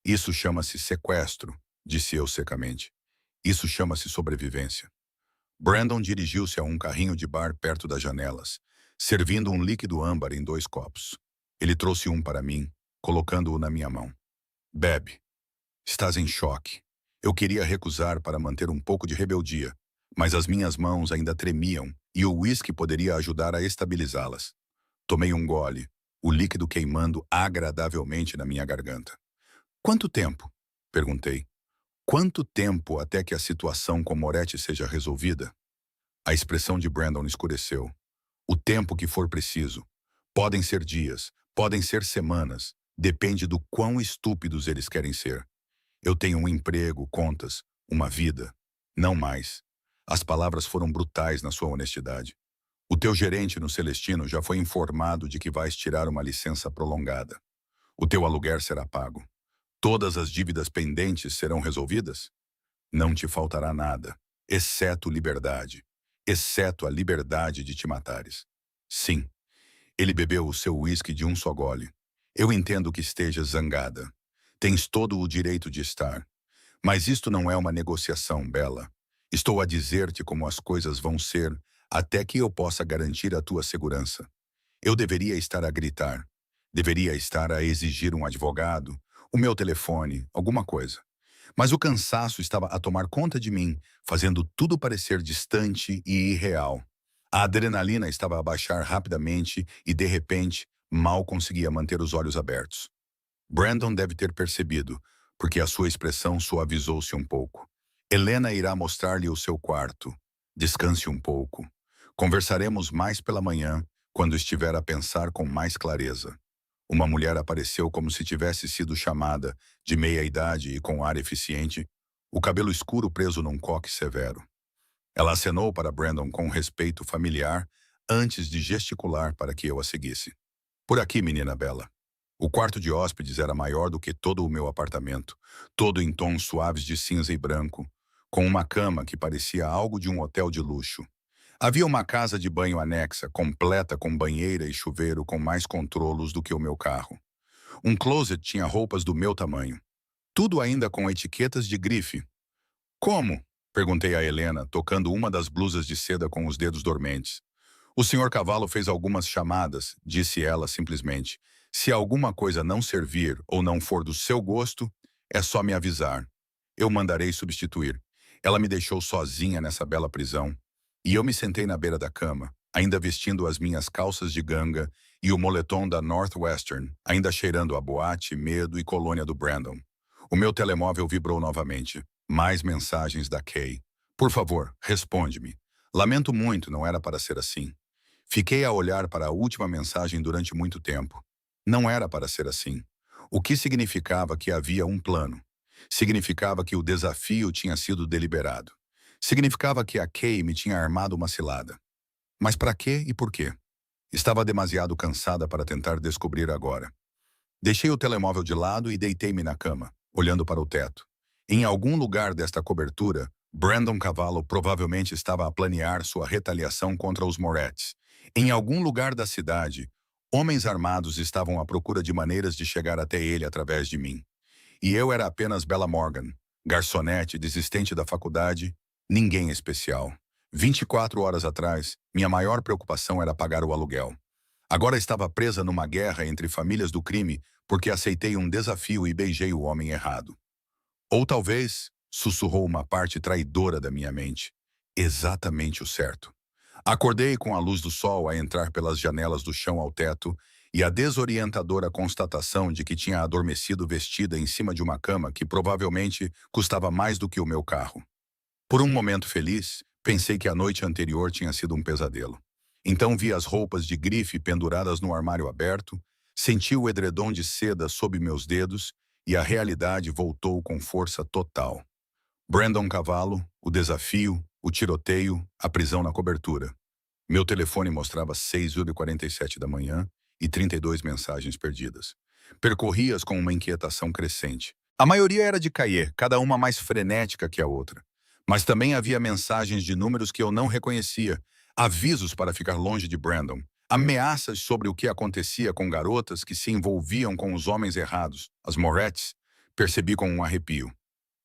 Isso chama-se sequestro, disse eu secamente. Isso chama-se sobrevivência. Brandon dirigiu-se a um carrinho de bar perto das janelas, servindo um líquido âmbar em 2 copos. Ele trouxe um para mim, colocando-o na minha mão. Bebe. Estás em choque. Eu queria recusar para manter um pouco de rebeldia, mas as minhas mãos ainda tremiam e o uísque poderia ajudar a estabilizá-las. Tomei um gole, o líquido queimando agradavelmente na minha garganta. Quanto tempo? Perguntei. Quanto tempo até que a situação com Moretti seja resolvida? A expressão de Brandon escureceu. O tempo que for preciso. Podem ser dias, podem ser semanas. Depende do quão estúpidos eles querem ser. Eu tenho um emprego, contas, uma vida. Não mais. As palavras foram brutais na sua honestidade. O teu gerente no Celestino já foi informado de que vais tirar uma licença prolongada. O teu aluguer será pago. Todas as dívidas pendentes serão resolvidas? Não te faltará nada, exceto liberdade, exceto a liberdade de te matares. Sim, ele bebeu o seu uísque de um só gole. Eu entendo que estejas zangada. Tens todo o direito de estar. Mas isto não é uma negociação, Bella. Estou a dizer-te como as coisas vão ser até que eu possa garantir a tua segurança. Eu deveria estar a gritar. Deveria estar a exigir um advogado, o meu telefone, alguma coisa. Mas o cansaço estava a tomar conta de mim, fazendo tudo parecer distante e irreal. A adrenalina estava a baixar rapidamente e, de repente, mal conseguia manter os olhos abertos. Brandon deve ter percebido, porque a sua expressão suavizou-se um pouco. Helena irá mostrar-lhe o seu quarto. Descanse um pouco. Conversaremos mais pela manhã, quando estiver a pensar com mais clareza. Uma mulher apareceu como se tivesse sido chamada, de meia-idade e com ar eficiente, o cabelo escuro preso num coque severo. Ela acenou para Brandon com respeito familiar, antes de gesticular para que eu a seguisse. Por aqui, menina bela. O quarto de hóspedes era maior do que todo o meu apartamento, todo em tons suaves de cinza e branco, com uma cama que parecia algo de um hotel de luxo. Havia uma casa de banho anexa, completa com banheira e chuveiro com mais controlos do que o meu carro. Um closet tinha roupas do meu tamanho. Tudo ainda com etiquetas de grife. Como? Perguntei a Helena, tocando uma das blusas de seda com os dedos dormentes. O senhor Cavalo fez algumas chamadas, disse ela simplesmente. Se alguma coisa não servir ou não for do seu gosto, é só me avisar. Eu mandarei substituir. Ela me deixou sozinha nessa bela prisão. E eu me sentei na beira da cama, ainda vestindo as minhas calças de ganga e o moletom da Northwestern, ainda cheirando a boate, medo e colônia do Brandon. O meu telemóvel vibrou novamente. Mais mensagens da Kay. Por favor, responde-me. Lamento muito, não era para ser assim. Fiquei a olhar para a última mensagem durante muito tempo. Não era para ser assim. O que significava que havia um plano. Significava que o desafio tinha sido deliberado. Significava que a Kay me tinha armado uma cilada. Mas para quê e por quê? Estava demasiado cansada para tentar descobrir agora. Deixei o telemóvel de lado e deitei-me na cama, olhando para o teto. Em algum lugar desta cobertura, Brandon Cavallo provavelmente estava a planear sua retaliação contra os Moretz. Em algum lugar da cidade, homens armados estavam à procura de maneiras de chegar até ele através de mim. E eu era apenas Bella Morgan, garçonete desistente da faculdade, ninguém especial. 24 horas atrás, minha maior preocupação era pagar o aluguel. Agora estava presa numa guerra entre famílias do crime porque aceitei um desafio e beijei o homem errado. Ou talvez, sussurrou uma parte traidora da minha mente, exatamente o certo. Acordei com a luz do sol a entrar pelas janelas do chão ao teto e a desorientadora constatação de que tinha adormecido vestida em cima de uma cama que provavelmente custava mais do que o meu carro. Por um momento feliz, pensei que a noite anterior tinha sido um pesadelo. Então vi as roupas de grife penduradas no armário aberto, senti o edredom de seda sob meus dedos e a realidade voltou com força total. Brandon Cavallo, o desafio, o tiroteio, a prisão na cobertura. Meu telefone mostrava 6h47 da manhã e 32 mensagens perdidas. Percorri-as com uma inquietação crescente. A maioria era de Caê, cada uma mais frenética que a outra. Mas também havia mensagens de números que eu não reconhecia, avisos para ficar longe de Brandon, ameaças sobre o que acontecia com garotas que se envolviam com os homens errados, as Moretz. Percebi com um arrepio.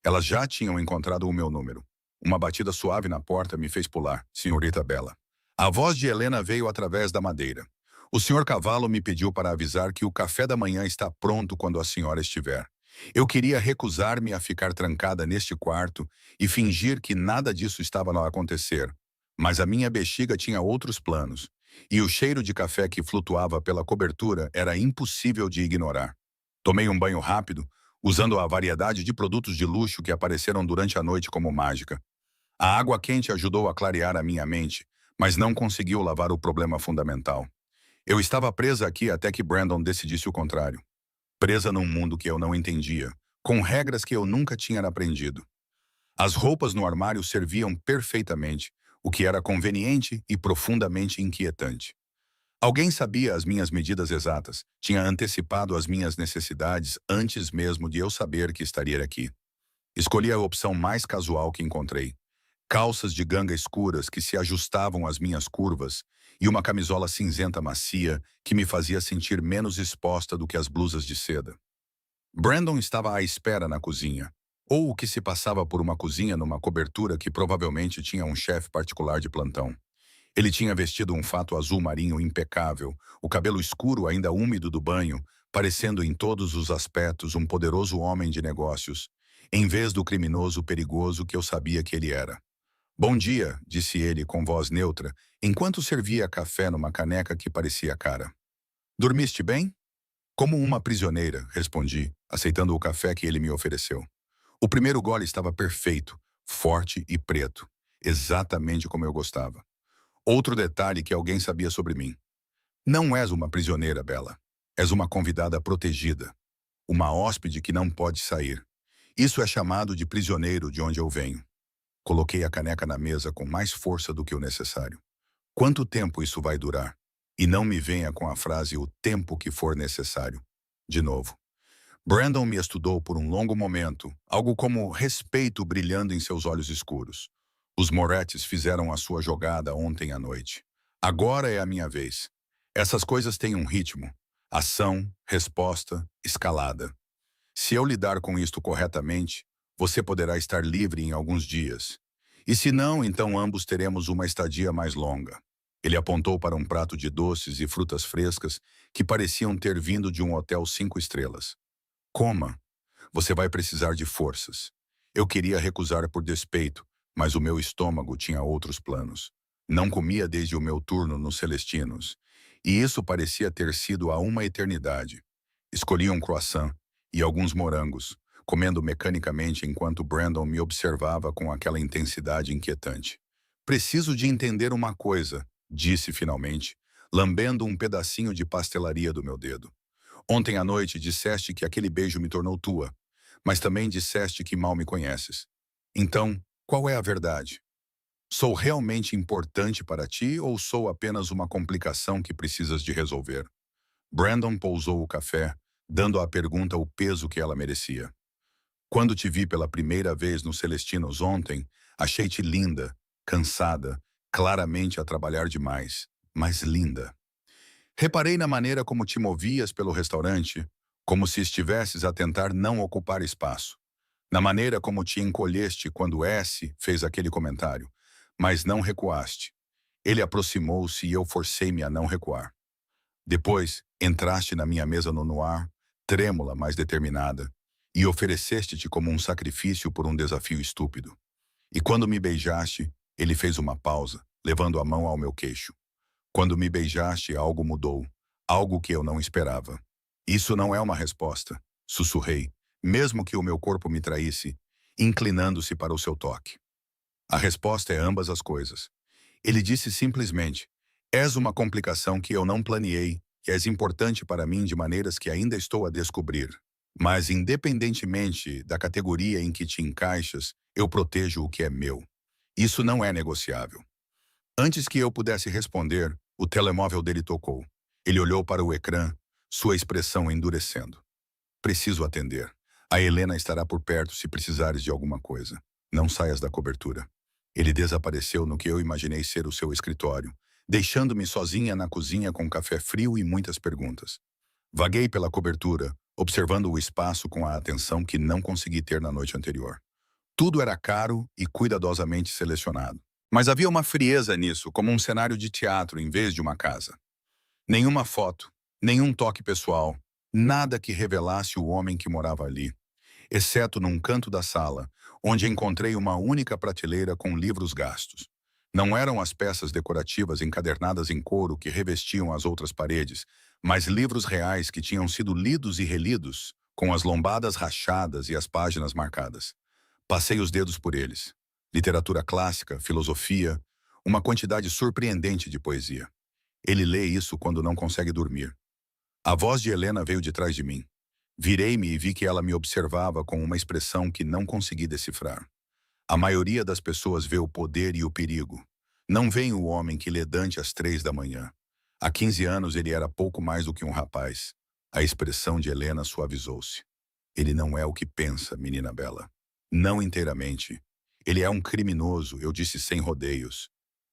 Elas já tinham encontrado o meu número. Uma batida suave na porta me fez pular, senhorita Bella. A voz de Helena veio através da madeira. O senhor Cavallo me pediu para avisar que o café da manhã está pronto quando a senhora estiver. Eu queria recusar-me a ficar trancada neste quarto e fingir que nada disso estava a acontecer. Mas a minha bexiga tinha outros planos, e o cheiro de café que flutuava pela cobertura era impossível de ignorar. Tomei um banho rápido, usando a variedade de produtos de luxo que apareceram durante a noite como mágica. A água quente ajudou a clarear a minha mente, mas não conseguiu lavar o problema fundamental. Eu estava presa aqui até que Brandon decidisse o contrário. Presa num mundo que eu não entendia, com regras que eu nunca tinha aprendido. As roupas no armário serviam perfeitamente, o que era conveniente e profundamente inquietante. Alguém sabia as minhas medidas exatas, tinha antecipado as minhas necessidades antes mesmo de eu saber que estaria aqui. Escolhi a opção mais casual que encontrei. Calças de ganga escuras que se ajustavam às minhas curvas e uma camisola cinzenta macia que me fazia sentir menos exposta do que as blusas de seda. Brandon estava à espera na cozinha, ou o que se passava por uma cozinha numa cobertura que provavelmente tinha um chefe particular de plantão. Ele tinha vestido um fato azul marinho impecável, o cabelo escuro ainda úmido do banho, parecendo em todos os aspectos um poderoso homem de negócios, em vez do criminoso perigoso que eu sabia que ele era. Bom dia, disse ele com voz neutra, enquanto servia café numa caneca que parecia cara. Dormiste bem? Como uma prisioneira, respondi, aceitando o café que ele me ofereceu. O primeiro gole estava perfeito, forte e preto, exatamente como eu gostava. Outro detalhe que alguém sabia sobre mim. Não és uma prisioneira, Bella. És uma convidada protegida. Uma hóspede que não pode sair. Isso é chamado de prisioneiro de onde eu venho. Coloquei a caneca na mesa com mais força do que o necessário. Quanto tempo isso vai durar? E não me venha com a frase o tempo que for necessário. De novo. Brandon me estudou por um longo momento, algo como respeito brilhando em seus olhos escuros. Os Morettes fizeram a sua jogada ontem à noite. Agora é a minha vez. Essas coisas têm um ritmo. Ação, resposta, escalada. Se eu lidar com isto corretamente, você poderá estar livre em alguns dias. E se não, então ambos teremos uma estadia mais longa. Ele apontou para um prato de doces e frutas frescas que pareciam ter vindo de um hotel 5 estrelas. Coma. Você vai precisar de forças. Eu queria recusar por despeito, mas o meu estômago tinha outros planos. Não comia desde o meu turno nos Celestinos, e isso parecia ter sido há uma eternidade. Escolhi um croissant e alguns morangos, comendo mecanicamente enquanto Brandon me observava com aquela intensidade inquietante. Preciso de entender uma coisa, disse finalmente, lambendo um pedacinho de pastelaria do meu dedo. Ontem à noite disseste que aquele beijo me tornou tua, mas também disseste que mal me conheces. Então, qual é a verdade? Sou realmente importante para ti ou sou apenas uma complicação que precisas de resolver? Brandon pousou o café, dando à pergunta o peso que ela merecia. Quando te vi pela primeira vez nos Celestinos ontem, achei-te linda, cansada, claramente a trabalhar demais, mas linda. Reparei na maneira como te movias pelo restaurante, como se estivesses a tentar não ocupar espaço. Na maneira como te encolheste quando S fez aquele comentário, mas não recuaste. Ele aproximou-se e eu forcei-me a não recuar. Depois, entraste na minha mesa no noir, trêmula, mas determinada, e ofereceste-te como um sacrifício por um desafio estúpido. E quando me beijaste, ele fez uma pausa, levando a mão ao meu queixo. Quando me beijaste, algo mudou, algo que eu não esperava. Isso não é uma resposta, sussurrei, mesmo que o meu corpo me traísse, inclinando-se para o seu toque. A resposta é ambas as coisas. Ele disse simplesmente, és uma complicação que eu não planeei, que és importante para mim de maneiras que ainda estou a descobrir. Mas, independentemente da categoria em que te encaixas, eu protejo o que é meu. Isso não é negociável. Antes que eu pudesse responder, o telemóvel dele tocou. Ele olhou para o ecrã, sua expressão endurecendo. Preciso atender. A Helena estará por perto se precisares de alguma coisa. Não saias da cobertura. Ele desapareceu no que eu imaginei ser o seu escritório, deixando-me sozinha na cozinha com café frio e muitas perguntas. Vaguei pela cobertura, observando o espaço com a atenção que não consegui ter na noite anterior. Tudo era caro e cuidadosamente selecionado. Mas havia uma frieza nisso, como um cenário de teatro em vez de uma casa. Nenhuma foto, nenhum toque pessoal, nada que revelasse o homem que morava ali, exceto num canto da sala, onde encontrei uma única prateleira com livros gastos. Não eram as peças decorativas encadernadas em couro que revestiam as outras paredes, mas livros reais que tinham sido lidos e relidos, com as lombadas rachadas e as páginas marcadas. Passei os dedos por eles. Literatura clássica, filosofia, uma quantidade surpreendente de poesia. Ele lê isso quando não consegue dormir. A voz de Helena veio de trás de mim. Virei-me e vi que ela me observava com uma expressão que não consegui decifrar. A maioria das pessoas vê o poder e o perigo. Não veem o homem que lê Dante às 3 da manhã. Há 15 anos ele era pouco mais do que um rapaz. A expressão de Helena suavizou-se. Ele não é o que pensa, menina bela. Não inteiramente. Ele é um criminoso, eu disse sem rodeios.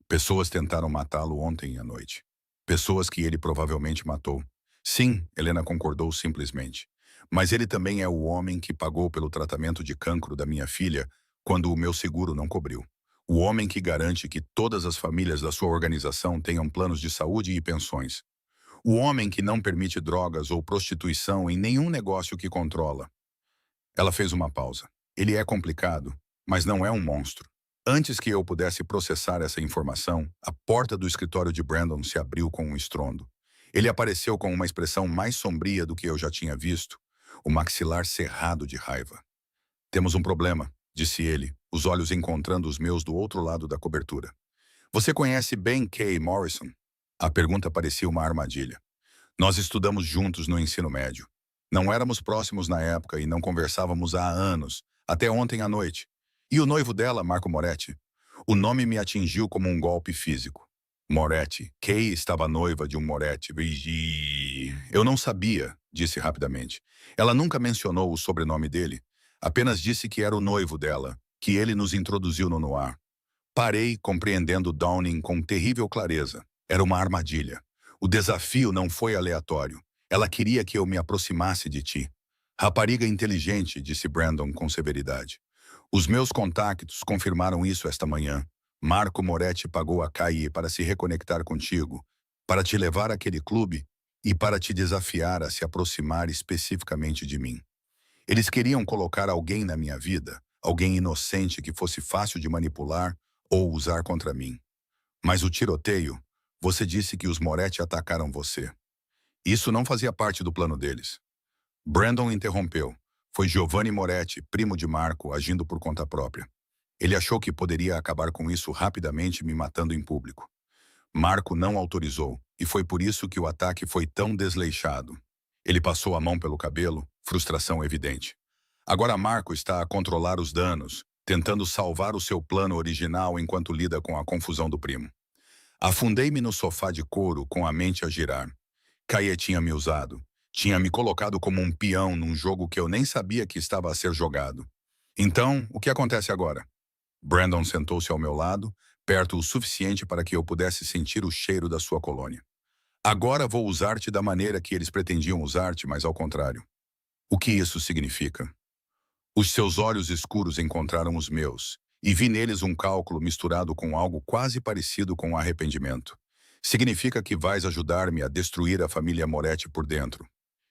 Pessoas tentaram matá-lo ontem à noite. Pessoas que ele provavelmente matou. Sim, Helena concordou simplesmente. Mas ele também é o homem que pagou pelo tratamento de cancro da minha filha quando o meu seguro não cobriu. O homem que garante que todas as famílias da sua organização tenham planos de saúde e pensões. O homem que não permite drogas ou prostituição em nenhum negócio que controla. Ela fez uma pausa. Ele é complicado, mas não é um monstro. Antes que eu pudesse processar essa informação, a porta do escritório de Brandon se abriu com um estrondo. Ele apareceu com uma expressão mais sombria do que eu já tinha visto, o maxilar cerrado de raiva. Temos um problema, disse ele, os olhos encontrando os meus do outro lado da cobertura. Você conhece bem Kay Morrison? A pergunta parecia uma armadilha. Nós estudamos juntos no ensino médio. Não éramos próximos na época e não conversávamos há anos, até ontem à noite. E o noivo dela, Marco Moretti? O nome me atingiu como um golpe físico. Moretti. Kay estava noiva de um Moretti. Eu não sabia, disse rapidamente. Ela nunca mencionou o sobrenome dele. Apenas disse que era o noivo dela, que ele nos introduziu no Noir. Parei, compreendendo Downing com terrível clareza. Era uma armadilha. O desafio não foi aleatório. Ela queria que eu me aproximasse de ti. Rapariga inteligente, disse Brandon com severidade. Os meus contactos confirmaram isso esta manhã. Marco Moretti pagou a Kay para se reconectar contigo, para te levar àquele clube e para te desafiar a se aproximar especificamente de mim. Eles queriam colocar alguém na minha vida, alguém inocente que fosse fácil de manipular ou usar contra mim. Mas o tiroteio, você disse que os Moretti atacaram você. Isso não fazia parte do plano deles. Brandon interrompeu. Foi Giovanni Moretti, primo de Marco, agindo por conta própria. Ele achou que poderia acabar com isso rapidamente me matando em público. Marco não autorizou, e foi por isso que o ataque foi tão desleixado. Ele passou a mão pelo cabelo, frustração evidente. Agora Marco está a controlar os danos, tentando salvar o seu plano original enquanto lida com a confusão do primo. Afundei-me no sofá de couro com a mente a girar. Kay tinha me usado. Tinha me colocado como um peão num jogo que eu nem sabia que estava a ser jogado. Então, o que acontece agora? Brandon sentou-se ao meu lado, perto o suficiente para que eu pudesse sentir o cheiro da sua colônia. Agora vou usar-te da maneira que eles pretendiam usar-te, mas ao contrário. O que isso significa? Os seus olhos escuros encontraram os meus, e vi neles um cálculo misturado com algo quase parecido com arrependimento. Significa que vais ajudar-me a destruir a família Moretti por dentro.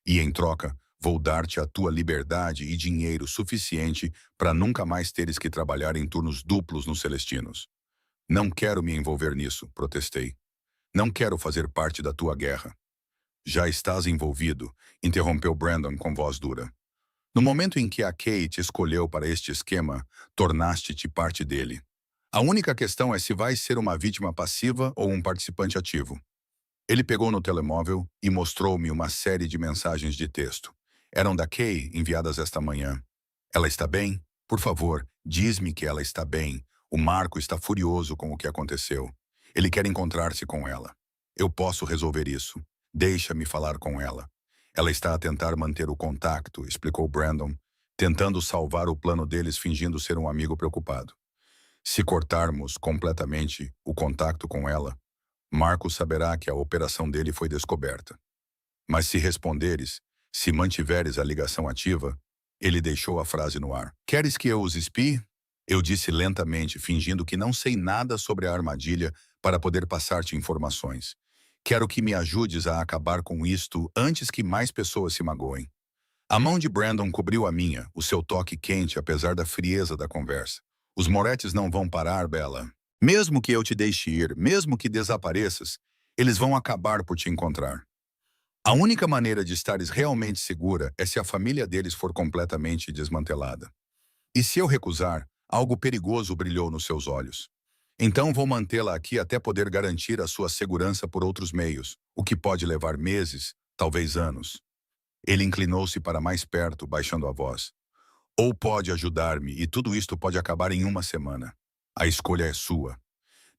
E, em troca, vou dar-te a tua liberdade e dinheiro suficiente para nunca mais teres que trabalhar em turnos duplos nos Celestinos. Não quero me envolver nisso, protestei. Não quero fazer parte da tua guerra. Já estás envolvido, interrompeu Brandon com voz dura. No momento em que a Kate escolheu para este esquema, tornaste-te parte dele. A única questão é se vais ser uma vítima passiva ou um participante ativo. Ele pegou no telemóvel e mostrou-me uma série de mensagens de texto. Eram da Kay, enviadas esta manhã. Ela está bem? Por favor, diz-me que ela está bem. O Marco está furioso com o que aconteceu. Ele quer encontrar-se com ela. Eu posso resolver isso. Deixa-me falar com ela. Ela está a tentar manter o contacto, explicou Brandon, tentando salvar o plano deles fingindo ser um amigo preocupado. Se cortarmos completamente o contato com ela, Marco saberá que a operação dele foi descoberta. Mas se responderes, se mantiveres a ligação ativa, ele deixou a frase no ar. Queres que eu os espie? Eu disse lentamente, fingindo que não sei nada sobre a armadilha para poder passar-te informações. Quero que me ajudes a acabar com isto antes que mais pessoas se magoem. A mão de Brandon cobriu a minha, o seu toque quente apesar da frieza da conversa. Os Morettis não vão parar, Bella. Mesmo que eu te deixe ir, mesmo que desapareças, eles vão acabar por te encontrar. A única maneira de estares realmente segura é se a família deles for completamente desmantelada. E se eu recusar, algo perigoso brilhou nos seus olhos. Então vou mantê-la aqui até poder garantir a sua segurança por outros meios, o que pode levar meses, talvez anos. Ele inclinou-se para mais perto, baixando a voz. ou pode ajudar-me e tudo isto pode acabar em uma semana. A escolha é sua.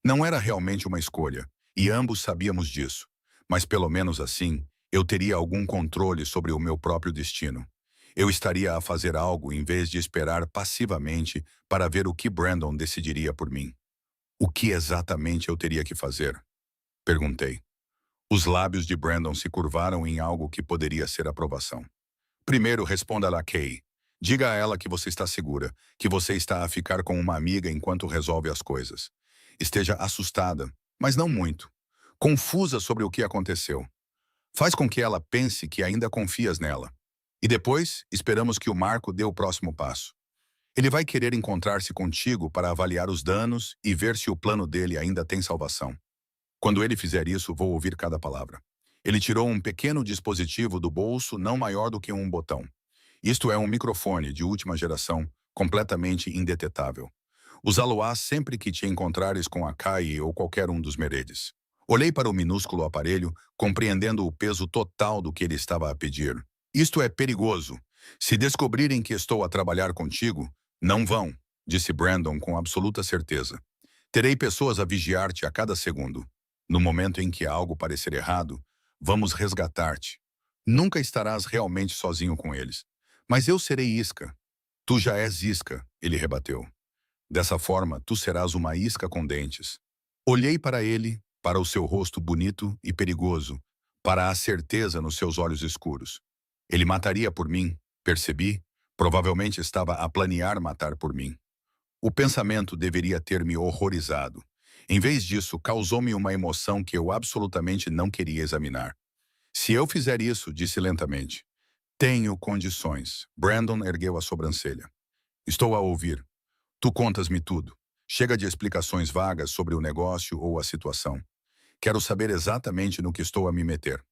Não era realmente uma escolha, e ambos sabíamos disso. Mas pelo menos assim, eu teria algum controle sobre o meu próprio destino. Eu estaria a fazer algo em vez de esperar passivamente para ver o que Brandon decidiria por mim. O que exatamente eu teria que fazer? Perguntei. Os lábios de Brandon se curvaram em algo que poderia ser aprovação. Primeiro, responda a Kay. Diga a ela que você está segura, que você está a ficar com uma amiga enquanto resolve as coisas. Esteja assustada, mas não muito. Confusa sobre o que aconteceu. Faz com que ela pense que ainda confias nela. E depois, esperamos que o Marco dê o próximo passo. Ele vai querer encontrar-se contigo para avaliar os danos e ver se o plano dele ainda tem salvação. Quando ele fizer isso, vou ouvir cada palavra. Ele tirou um pequeno dispositivo do bolso não maior do que um botão. Isto é um microfone de última geração, completamente indetetável. Usá-lo-á sempre que te encontrares com a Kai ou qualquer um dos Meredes. Olhei para o minúsculo aparelho, compreendendo o peso total do que ele estava a pedir. Isto é perigoso. Se descobrirem que estou a trabalhar contigo, não vão, disse Brandon com absoluta certeza. Terei pessoas a vigiar-te a cada segundo. No momento em que algo parecer errado, vamos resgatar-te. Nunca estarás realmente sozinho com eles. Mas eu serei isca. Tu já és isca, ele rebateu. Dessa forma, tu serás uma isca com dentes. Olhei para ele, para o seu rosto bonito e perigoso, para a certeza nos seus olhos escuros. Ele mataria por mim, percebi, provavelmente estava a planear matar por mim. O pensamento deveria ter me horrorizado. Em vez disso, causou-me uma emoção que eu absolutamente não queria examinar. Se eu fizer isso, disse lentamente. Tenho condições. Brandon ergueu a sobrancelha. Estou a ouvir. Tu contas-me tudo. Chega de explicações vagas sobre o negócio ou a situação. Quero saber exatamente no que estou a me meter.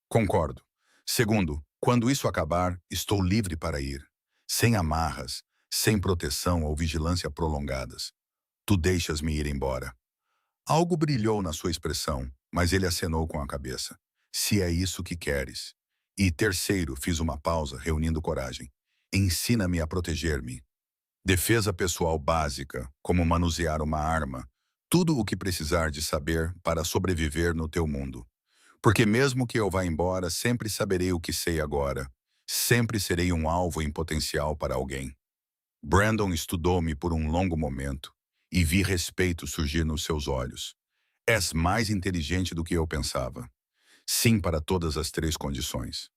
Concordo. Segundo, quando isso acabar, estou livre para ir. Sem amarras, sem proteção ou vigilância prolongadas. Tu deixas-me ir embora. Algo brilhou na sua expressão, mas ele acenou com a cabeça. Se é isso que queres. E terceiro, fiz uma pausa, reunindo coragem. Ensina-me a proteger-me. Defesa pessoal básica, como manusear uma arma. Tudo o que precisar de saber para sobreviver no teu mundo. Porque mesmo que eu vá embora, sempre saberei o que sei agora. Sempre serei um alvo em potencial para alguém. Brandon estudou-me por um longo momento e vi respeito surgir nos seus olhos. És mais inteligente do que eu pensava. Sim para todas as três condições.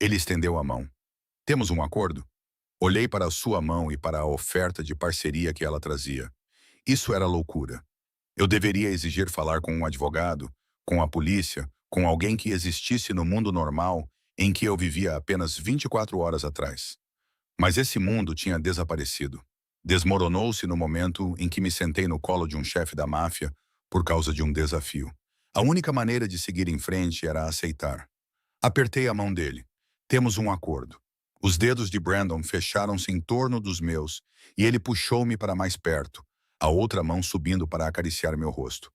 Ele estendeu a mão. Temos um acordo? Olhei para a sua mão e para a oferta de parceria que ela trazia. Isso era loucura. Eu deveria exigir falar com um advogado, com a polícia, com alguém que existisse no mundo normal em que eu vivia apenas 24 horas atrás. Mas esse mundo tinha desaparecido. Desmoronou-se no momento em que me sentei no colo de um chefe da máfia por causa de um desafio. A única maneira de seguir em frente era aceitar. Apertei a mão dele. Temos um acordo. Os dedos de Brandon fecharam-se em torno dos meus e ele puxou-me para mais perto, a outra mão subindo para acariciar meu rosto.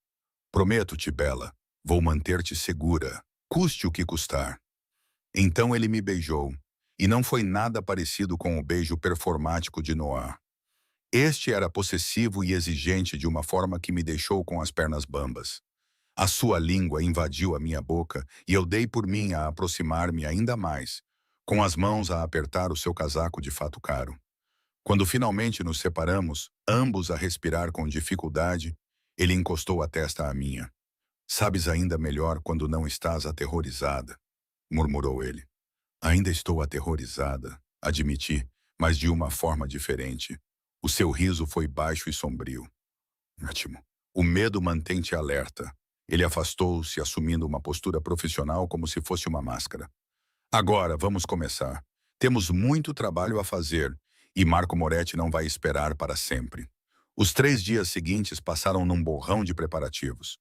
Prometo-te, Bella, vou manter-te segura, custe o que custar. Então ele me beijou, e não foi nada parecido com o beijo performático de Noah. Este era possessivo e exigente de uma forma que me deixou com as pernas bambas. A sua língua invadiu a minha boca e eu dei por mim a aproximar-me ainda mais, com as mãos a apertar o seu casaco de fato caro. Quando finalmente nos separamos, ambos a respirar com dificuldade, ele encostou a testa à minha. Sabes ainda melhor quando não estás aterrorizada, murmurou ele. Ainda estou aterrorizada, admiti, mas de uma forma diferente. O seu riso foi baixo e sombrio. Ótimo. O medo mantém-te alerta. Ele afastou-se, assumindo uma postura profissional como se fosse uma máscara. Agora, vamos começar. Temos muito trabalho a fazer, e Marco Moretti não vai esperar para sempre. Os 3 dias seguintes passaram num borrão de preparativos.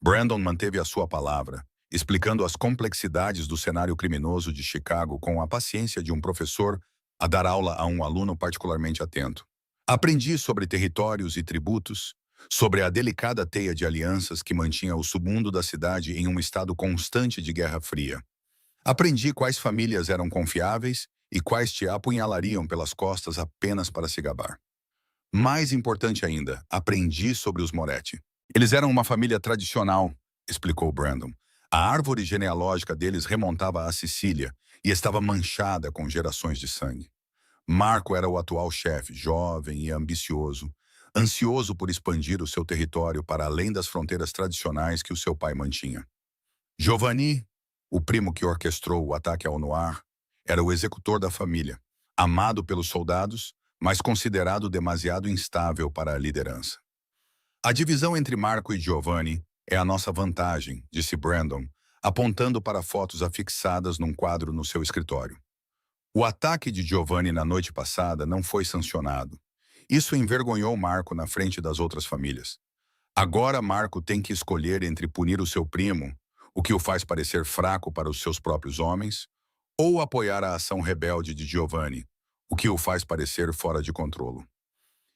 Brandon manteve a sua palavra, explicando as complexidades do cenário criminoso de Chicago com a paciência de um professor a dar aula a um aluno particularmente atento. Aprendi sobre territórios e tributos, sobre a delicada teia de alianças que mantinha o submundo da cidade em um estado constante de guerra fria. Aprendi quais famílias eram confiáveis e quais te apunhalariam pelas costas apenas para se gabar. Mais importante ainda, aprendi sobre os Moretti. Eles eram uma família tradicional, explicou Brandon. A árvore genealógica deles remontava à Sicília e estava manchada com gerações de sangue. Marco era o atual chefe, jovem e ambicioso, ansioso por expandir o seu território para além das fronteiras tradicionais que o seu pai mantinha. Giovanni, o primo que orquestrou o ataque ao Noir, era o executor da família, amado pelos soldados, mas considerado demasiado instável para a liderança. A divisão entre Marco e Giovanni é a nossa vantagem, disse Brandon, apontando para fotos afixadas num quadro no seu escritório. O ataque de Giovanni na noite passada não foi sancionado. Isso envergonhou Marco na frente das outras famílias. Agora Marco tem que escolher entre punir o seu primo, o que o faz parecer fraco para os seus próprios homens, ou apoiar a ação rebelde de Giovanni, o que o faz parecer fora de controle.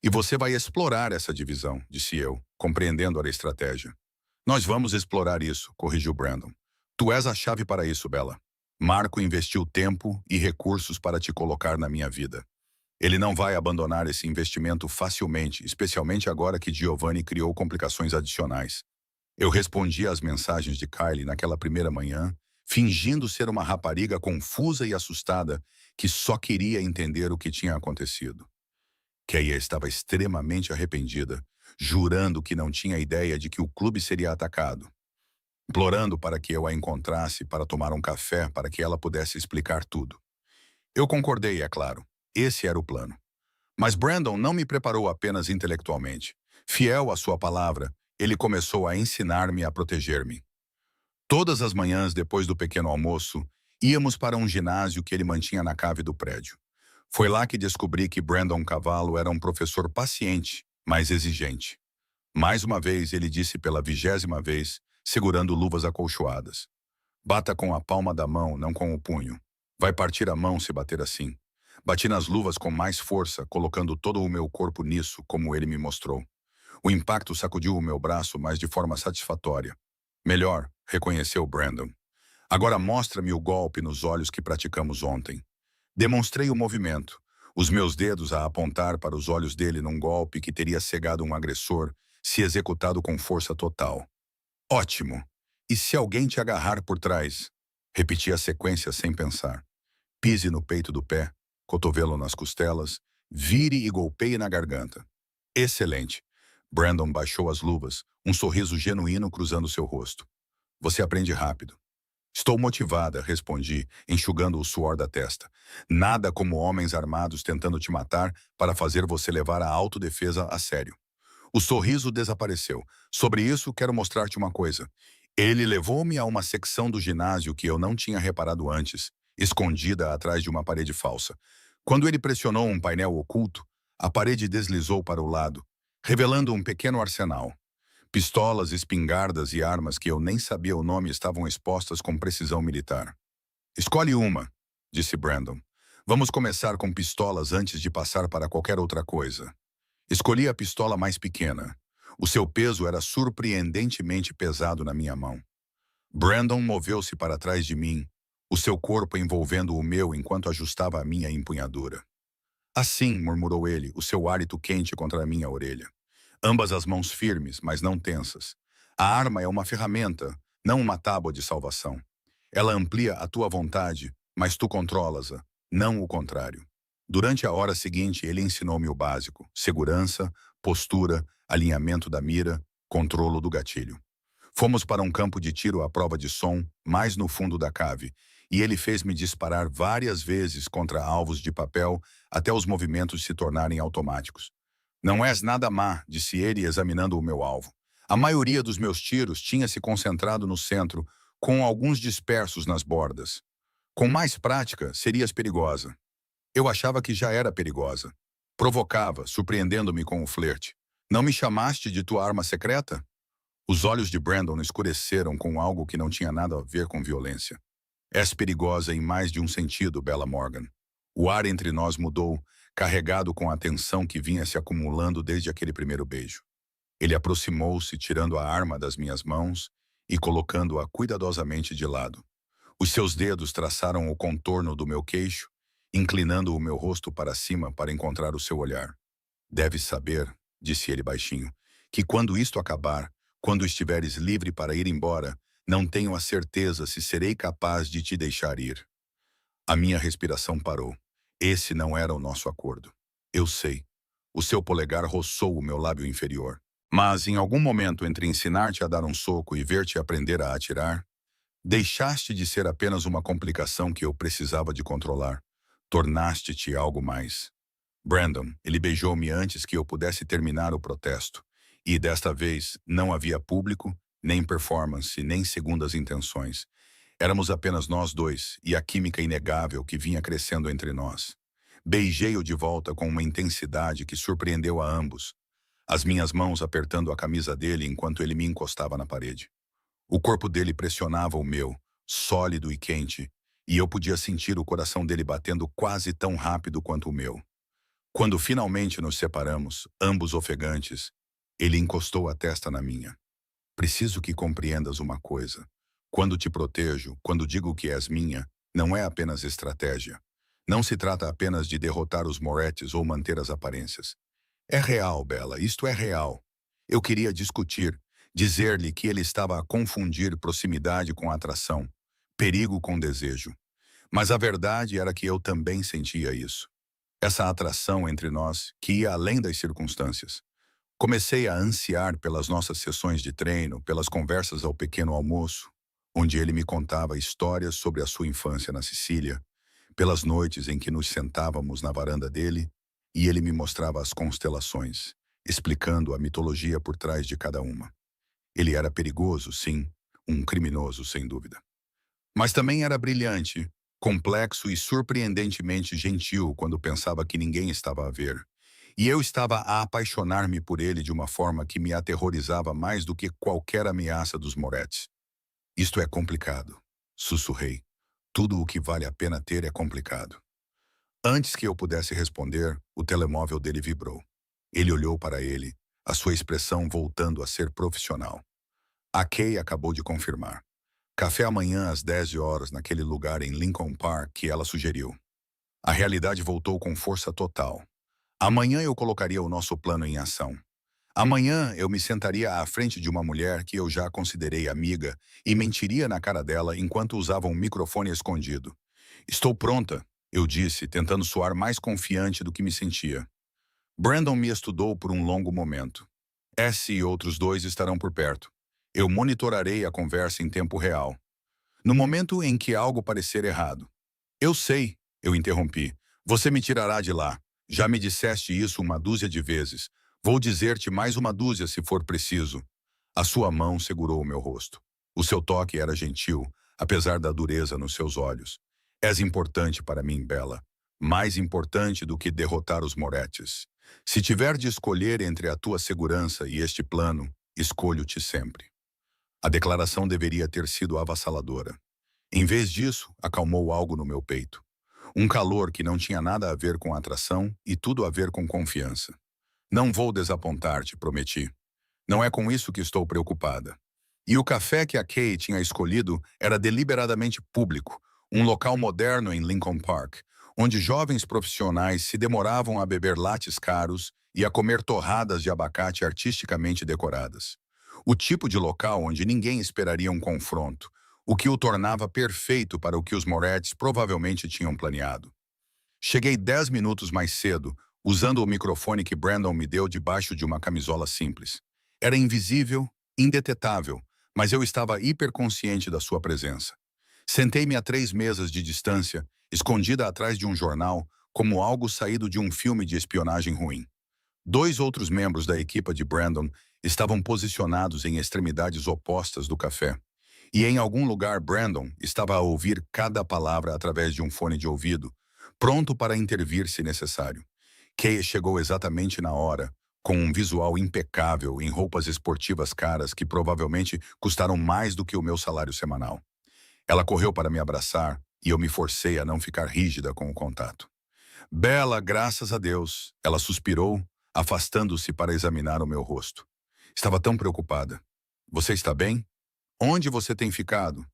E você vai explorar essa divisão, disse eu, compreendendo a estratégia. Nós vamos explorar isso, corrigiu Brandon. Tu és a chave para isso, Bella. Marco investiu tempo e recursos para te colocar na minha vida. Ele não vai abandonar esse investimento facilmente, especialmente agora que Giovanni criou complicações adicionais. Eu respondi às mensagens de Kylie naquela primeira manhã, fingindo ser uma rapariga confusa e assustada que só queria entender o que tinha acontecido. Keia estava extremamente arrependida, jurando que não tinha ideia de que o clube seria atacado, implorando para que eu a encontrasse para tomar um café para que ela pudesse explicar tudo. Eu concordei, é claro. Esse era o plano. Mas Brandon não me preparou apenas intelectualmente. Fiel à sua palavra, ele começou a ensinar-me a proteger-me. Todas as manhãs, depois do pequeno almoço, íamos para um ginásio que ele mantinha na cave do prédio. Foi lá que descobri que Brandon Cavallo era um professor paciente, mas exigente. Mais uma vez, ele disse pela 20ª vez, segurando luvas acolchoadas. Bata com a palma da mão, não com o punho. Vai partir a mão se bater assim. Bati nas luvas com mais força, colocando todo o meu corpo nisso, como ele me mostrou. O impacto sacudiu o meu braço, mas de forma satisfatória. Melhor, reconheceu Brandon. Agora mostra-me o golpe nos olhos que praticamos ontem. Demonstrei o movimento, os meus dedos a apontar para os olhos dele num golpe que teria cegado um agressor, se executado com força total. Ótimo! E se alguém te agarrar por trás? Repeti a sequência sem pensar. Pise no peito do pé, cotovelo nas costelas, vire e golpeie na garganta. Excelente! Brandon baixou as luvas, um sorriso genuíno cruzando seu rosto. Você aprende rápido. Estou motivada, respondi, enxugando o suor da testa. Nada como homens armados tentando te matar para fazer você levar a autodefesa a sério. O sorriso desapareceu. Sobre isso, quero mostrar-te uma coisa. Ele levou-me a uma secção do ginásio que eu não tinha reparado antes, escondida atrás de uma parede falsa. Quando ele pressionou um painel oculto, a parede deslizou para o lado, revelando um pequeno arsenal. Pistolas, espingardas e armas que eu nem sabia o nome estavam expostas com precisão militar. Escolhe uma, disse Brandon. Vamos começar com pistolas antes de passar para qualquer outra coisa. Escolhi a pistola mais pequena. O seu peso era surpreendentemente pesado na minha mão. Brandon moveu-se para trás de mim, o seu corpo envolvendo o meu enquanto ajustava a minha empunhadura. Assim, murmurou ele, o seu hálito quente contra a minha orelha. Ambas as mãos firmes, mas não tensas. A arma é uma ferramenta, não uma tábua de salvação. Ela amplia a tua vontade, mas tu controlas-a, não o contrário. Durante a hora seguinte, ele ensinou-me o básico: segurança, postura, alinhamento da mira, controlo do gatilho. Fomos para um campo de tiro à prova de som, mais no fundo da cave, e ele fez-me disparar várias vezes contra alvos de papel até os movimentos se tornarem automáticos. Não és nada má, disse ele examinando o meu alvo. A maioria dos meus tiros tinha se concentrado no centro, com alguns dispersos nas bordas. Com mais prática, serias perigosa. Eu achava que já era perigosa. Provocava, surpreendendo-me com o flerte. Não me chamaste de tua arma secreta? Os olhos de Brandon escureceram com algo que não tinha nada a ver com violência. És perigosa em mais de um sentido, Bella Morgan. O ar entre nós mudou, carregado com a tensão que vinha se acumulando desde aquele primeiro beijo. Ele aproximou-se, tirando a arma das minhas mãos e colocando-a cuidadosamente de lado. Os seus dedos traçaram o contorno do meu queixo inclinando o meu rosto para cima para encontrar o seu olhar. Deves saber, disse ele baixinho, que quando isto acabar, quando estiveres livre para ir embora, não tenho a certeza se serei capaz de te deixar ir. A minha respiração parou. Esse não era o nosso acordo. Eu sei. O seu polegar roçou o meu lábio inferior. Mas, em algum momento entre ensinar-te a dar um soco e ver-te aprender a atirar, deixaste de ser apenas uma complicação que eu precisava de controlar. Tornaste-te algo mais. Brandon, ele beijou-me antes que eu pudesse terminar o protesto. E, desta vez, não havia público, nem performance, nem segundas intenções. Éramos apenas nós dois e a química inegável que vinha crescendo entre nós. Beijei-o de volta com uma intensidade que surpreendeu a ambos, as minhas mãos apertando a camisa dele enquanto ele me encostava na parede. O corpo dele pressionava o meu, sólido e quente, e eu podia sentir o coração dele batendo quase tão rápido quanto o meu. Quando finalmente nos separamos, ambos ofegantes, ele encostou a testa na minha. Preciso que compreendas uma coisa. Quando te protejo, quando digo que és minha, não é apenas estratégia. Não se trata apenas de derrotar os moretes ou manter as aparências. É real, Bella, isto é real. Eu queria discutir, dizer-lhe que ele estava a confundir proximidade com atração, perigo com desejo. Mas a verdade era que eu também sentia isso. Essa atração entre nós, que ia além das circunstâncias. Comecei a ansiar pelas nossas sessões de treino, pelas conversas ao pequeno almoço, onde ele me contava histórias sobre a sua infância na Sicília, pelas noites em que nos sentávamos na varanda dele e ele me mostrava as constelações, explicando a mitologia por trás de cada uma. Ele era perigoso, sim, um criminoso, sem dúvida. Mas também era brilhante, complexo e surpreendentemente gentil quando pensava que ninguém estava a ver. E eu estava a apaixonar-me por ele de uma forma que me aterrorizava mais do que qualquer ameaça dos Moretti. Isto é complicado, sussurrei. Tudo o que vale a pena ter é complicado. Antes que eu pudesse responder, o telemóvel dele vibrou. Ele olhou para ele, a sua expressão voltando a ser profissional. A Kay acabou de confirmar. Café amanhã às 10 horas naquele lugar em Lincoln Park que ela sugeriu. A realidade voltou com força total. Amanhã eu colocaria o nosso plano em ação. Amanhã eu me sentaria à frente de uma mulher que eu já considerei amiga e mentiria na cara dela enquanto usava um microfone escondido. Estou pronta, eu disse, tentando soar mais confiante do que me sentia. Brandon me estudou por um longo momento. S e outros dois estarão por perto. Eu monitorarei a conversa em tempo real. No momento em que algo parecer errado. Eu sei, eu interrompi. Você me tirará de lá. Já me disseste isso uma dúzia de vezes. Vou dizer-te mais uma dúzia se for preciso. A sua mão segurou o meu rosto. O seu toque era gentil, apesar da dureza nos seus olhos. És importante para mim, Bella. Mais importante do que derrotar os Moretes. Se tiver de escolher entre a tua segurança e este plano, escolho-te sempre. A declaração deveria ter sido avassaladora. Em vez disso, acalmou algo no meu peito. Um calor que não tinha nada a ver com atração e tudo a ver com confiança. Não vou desapontar-te, prometi. Não é com isso que estou preocupada. E o café que a Kay tinha escolhido era deliberadamente público, um local moderno em Lincoln Park, onde jovens profissionais se demoravam a beber lattes caros e a comer torradas de abacate artisticamente decoradas. O tipo de local onde ninguém esperaria um confronto, o que o tornava perfeito para o que os Moretti provavelmente tinham planeado. Cheguei 10 minutos mais cedo, usando o microfone que Brandon me deu debaixo de uma camisola simples. Era invisível, indetetável, mas eu estava hiperconsciente da sua presença. Sentei-me a 3 mesas de distância, escondida atrás de um jornal, como algo saído de um filme de espionagem ruim. 2 outros membros da equipa de Brandon estavam posicionados em extremidades opostas do café. E em algum lugar Brandon estava a ouvir cada palavra através de um fone de ouvido, pronto para intervir se necessário. Kay chegou exatamente na hora, com um visual impecável em roupas esportivas caras que provavelmente custaram mais do que o meu salário semanal. Ela correu para me abraçar e eu me forcei a não ficar rígida com o contato. Bella, graças a Deus, ela suspirou, afastando-se para examinar o meu rosto. Estava tão preocupada. Você está bem? Onde você tem ficado?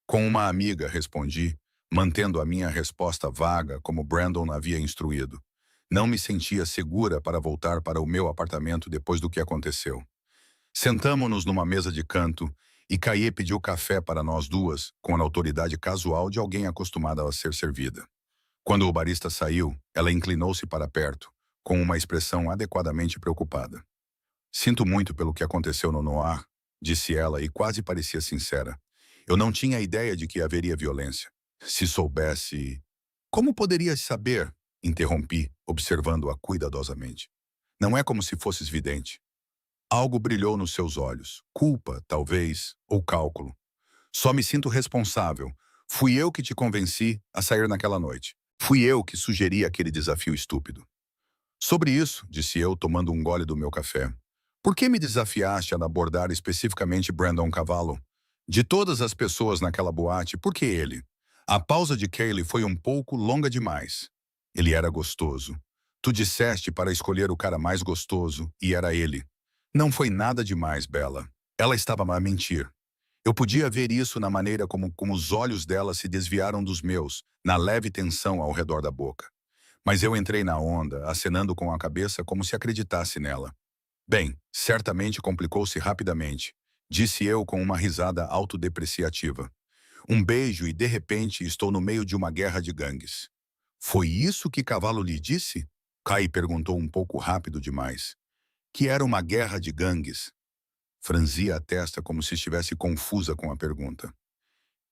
Com uma amiga, respondi, mantendo a minha resposta vaga como Brandon havia instruído. Não me sentia segura para voltar para o meu apartamento depois do que aconteceu. Sentamo-nos numa mesa de canto e Caie pediu café para nós duas, com a autoridade casual de alguém acostumada a ser servida. Quando o barista saiu, ela inclinou-se para perto, com uma expressão adequadamente preocupada. Sinto muito pelo que aconteceu no Noir, disse ela e quase parecia sincera. Eu não tinha ideia de que haveria violência. Se soubesse... Como poderias saber? Interrompi, observando-a cuidadosamente. Não é como se fosses vidente. Algo brilhou nos seus olhos. Culpa, talvez, ou cálculo. Só me sinto responsável. Fui eu que te convenci a sair naquela noite. Fui eu que sugeri aquele desafio estúpido. Sobre isso, disse eu, tomando um gole do meu café. Por que me desafiaste a abordar especificamente Brandon Cavallo? De todas as pessoas naquela boate, por que ele? A pausa de Kaylee foi um pouco longa demais. Ele era gostoso. Tu disseste para escolher o cara mais gostoso, e era ele. Não foi nada demais, Bella. Ela estava a mentir. Eu podia ver isso na maneira como os olhos dela se desviaram dos meus, na leve tensão ao redor da boca. Mas eu entrei na onda, acenando com a cabeça como se acreditasse nela. Bem, certamente complicou-se rapidamente, disse eu com uma risada autodepreciativa. Um beijo e de repente estou no meio de uma guerra de gangues. Foi isso que Cavalo lhe disse? Kai perguntou um pouco rápido demais. Que era uma guerra de gangues. Franzia a testa como se estivesse confusa com a pergunta.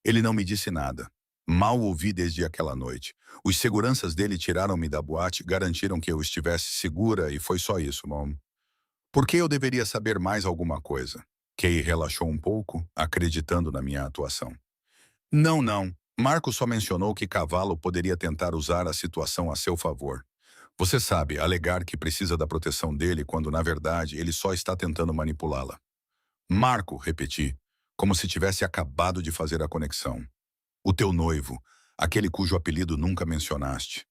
Ele não me disse nada. Mal ouvi desde aquela noite. Os seguranças dele tiraram-me da boate, garantiram que eu estivesse segura e foi só isso, Mom. Por que eu deveria saber mais alguma coisa? Kay relaxou um pouco, acreditando na minha atuação. Não, não. Marco só mencionou que Cavalo poderia tentar usar a situação a seu favor. Você sabe, alegar que precisa da proteção dele quando, na verdade, ele só está tentando manipulá-la. Marco, repeti, como se tivesse acabado de fazer a conexão. O teu noivo, aquele cujo apelido nunca mencionaste.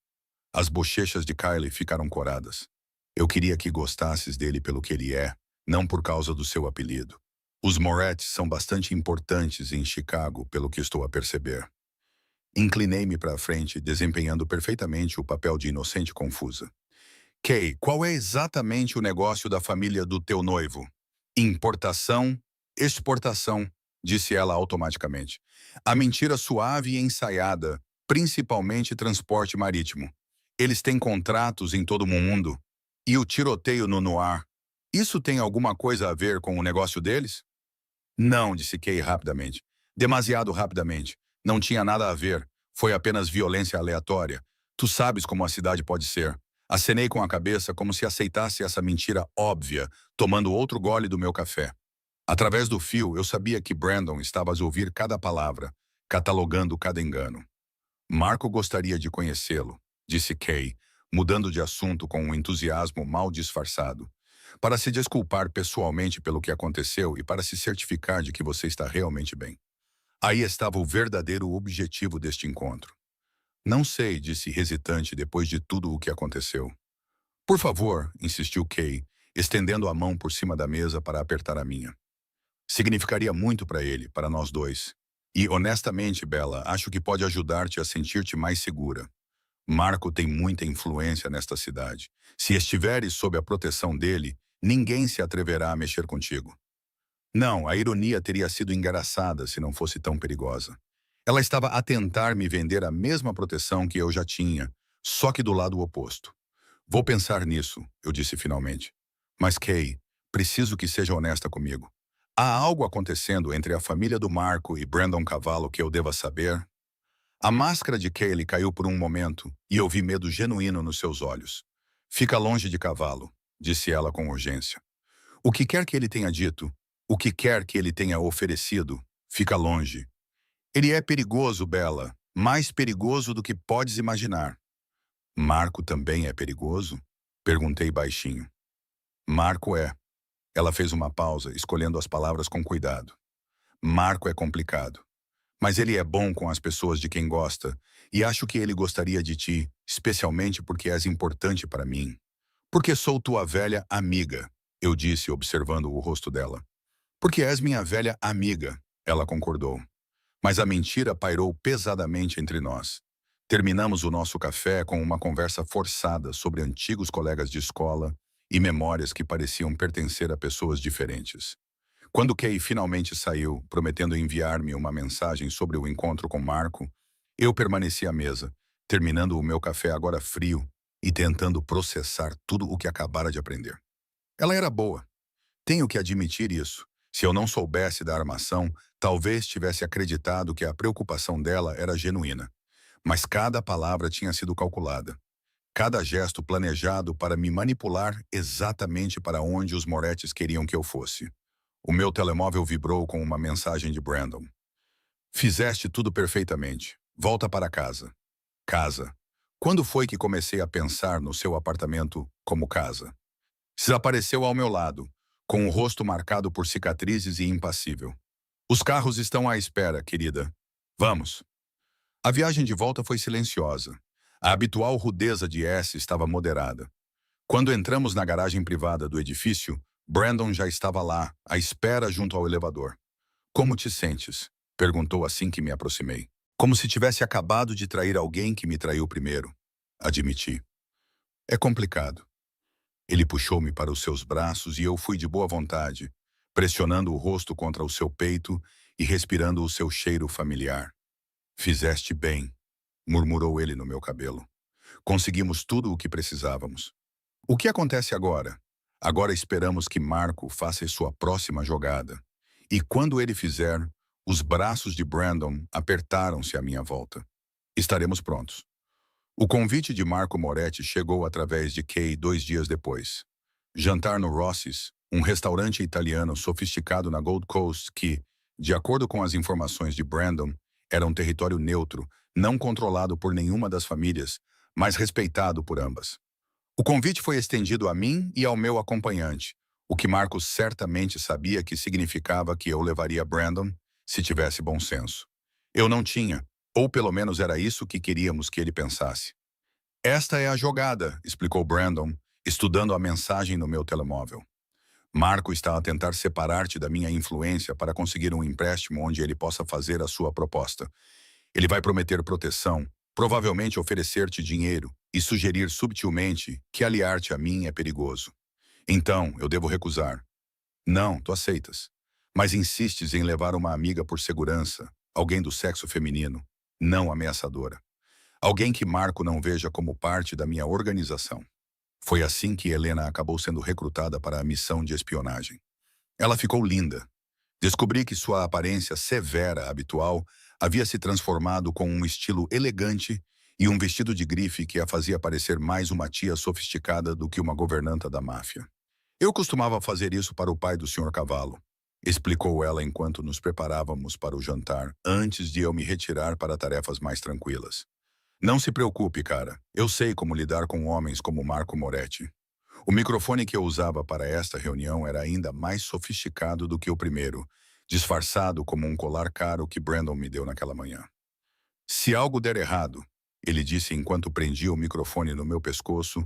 As bochechas de Kylie ficaram coradas. Eu queria que gostasses dele pelo que ele é, não por causa do seu apelido. Os Moretz são bastante importantes em Chicago, pelo que estou a perceber. Inclinei-me para a frente, desempenhando perfeitamente o papel de inocente confusa. Kay, qual é exatamente o negócio da família do teu noivo? Importação, exportação, disse ela automaticamente. A mentira suave e ensaiada, principalmente transporte marítimo. Eles têm contratos em todo o mundo. E o tiroteio no Noir. Isso tem alguma coisa a ver com o negócio deles? Não, disse Kay rapidamente. Demasiado rapidamente. Não tinha nada a ver. Foi apenas violência aleatória. Tu sabes como a cidade pode ser. Acenei com a cabeça como se aceitasse essa mentira óbvia, tomando outro gole do meu café. Através do fio, eu sabia que Brandon estava a ouvir cada palavra, catalogando cada engano. Marco gostaria de conhecê-lo, disse Kay, mudando de assunto com um entusiasmo mal disfarçado, para se desculpar pessoalmente pelo que aconteceu e para se certificar de que você está realmente bem. Aí estava o verdadeiro objetivo deste encontro. Não sei, disse hesitante depois de tudo o que aconteceu. Por favor, insistiu Kay, estendendo a mão por cima da mesa para apertar a minha. Significaria muito para ele, para nós dois. E, honestamente, Bella, acho que pode ajudar-te a sentir-te mais segura. Marco tem muita influência nesta cidade. Se estiveres sob a proteção dele, ninguém se atreverá a mexer contigo. Não, a ironia teria sido engraçada se não fosse tão perigosa. Ela estava a tentar me vender a mesma proteção que eu já tinha, só que do lado oposto. Vou pensar nisso, eu disse finalmente. Mas, Kay, preciso que seja honesta comigo. Há algo acontecendo entre a família do Marco e Brandon Cavallo que eu deva saber? A máscara de Kaylee caiu por um momento e eu vi medo genuíno nos seus olhos. Fica longe de Cavallo, disse ela com urgência. O que quer que ele tenha dito, o que quer que ele tenha oferecido, fica longe. Ele é perigoso, Bella, mais perigoso do que podes imaginar. Marco também é perigoso? Perguntei baixinho. Marco é. Ela fez uma pausa, escolhendo as palavras com cuidado. Marco é complicado. Mas ele é bom com as pessoas de quem gosta, e acho que ele gostaria de ti, especialmente porque és importante para mim. Porque sou tua velha amiga, eu disse, observando o rosto dela. Porque és minha velha amiga, ela concordou. Mas a mentira pairou pesadamente entre nós. Terminamos o nosso café com uma conversa forçada sobre antigos colegas de escola e memórias que pareciam pertencer a pessoas diferentes. Quando Kay finalmente saiu, prometendo enviar-me uma mensagem sobre o encontro com Marco, eu permaneci à mesa, terminando o meu café agora frio e tentando processar tudo o que acabara de aprender. Ela era boa, tenho que admitir isso. Se eu não soubesse da armação, talvez tivesse acreditado que a preocupação dela era genuína. Mas cada palavra tinha sido calculada. Cada gesto planejado para me manipular exatamente para onde os Moretti queriam que eu fosse. O meu telemóvel vibrou com uma mensagem de Brandon. Fizeste tudo perfeitamente. Volta para casa. Casa. Quando foi que comecei a pensar no seu apartamento como casa? Desapareceu ao meu lado, com o rosto marcado por cicatrizes e impassível. Os carros estão à espera, querida. Vamos. A viagem de volta foi silenciosa. A habitual rudeza de S estava moderada. Quando entramos na garagem privada do edifício, Brandon já estava lá, à espera junto ao elevador. Como te sentes? Perguntou assim que me aproximei. Como se tivesse acabado de trair alguém que me traiu primeiro. Admiti. É complicado. Ele puxou-me para os seus braços e eu fui de boa vontade, pressionando o rosto contra o seu peito e respirando o seu cheiro familiar. Fizeste bem, murmurou ele no meu cabelo. Conseguimos tudo o que precisávamos. O que acontece agora? Agora esperamos que Marco faça sua próxima jogada. E quando ele fizer, os braços de Brandon apertaram-se à minha volta. Estaremos prontos. O convite de Marco Moretti chegou através de Kay 2 dias depois. Jantar no Rossi's, um restaurante italiano sofisticado na Gold Coast que, de acordo com as informações de Brandon, era um território neutro, não controlado por nenhuma das famílias, mas respeitado por ambas. O convite foi estendido a mim e ao meu acompanhante, o que Marco certamente sabia que significava que eu levaria Brandon se tivesse bom senso. Eu não tinha, ou pelo menos era isso que queríamos que ele pensasse. Esta é a jogada, explicou Brandon, estudando a mensagem no meu telemóvel. Marco está a tentar separar-te da minha influência para conseguir um empréstimo onde ele possa fazer a sua proposta. Ele vai prometer proteção, provavelmente oferecer-te dinheiro e sugerir subtilmente que aliar-te a mim é perigoso. Então, eu devo recusar. Não, tu aceitas. Mas insistes em levar uma amiga por segurança, alguém do sexo feminino, não ameaçadora. Alguém que Marco não veja como parte da minha organização. Foi assim que Helena acabou sendo recrutada para a missão de espionagem. Ela ficou linda. Descobri que sua aparência severa habitual havia se transformado com um estilo elegante e um vestido de grife que a fazia parecer mais uma tia sofisticada do que uma governanta da máfia. Eu costumava fazer isso para o pai do Sr. Cavallo, explicou ela enquanto nos preparávamos para o jantar, antes de eu me retirar para tarefas mais tranquilas. Não se preocupe, cara. Eu sei como lidar com homens como Marco Moretti. O microfone que eu usava para esta reunião era ainda mais sofisticado do que o primeiro, disfarçado como um colar caro que Brandon me deu naquela manhã. Se algo der errado, ele disse enquanto prendia o microfone no meu pescoço,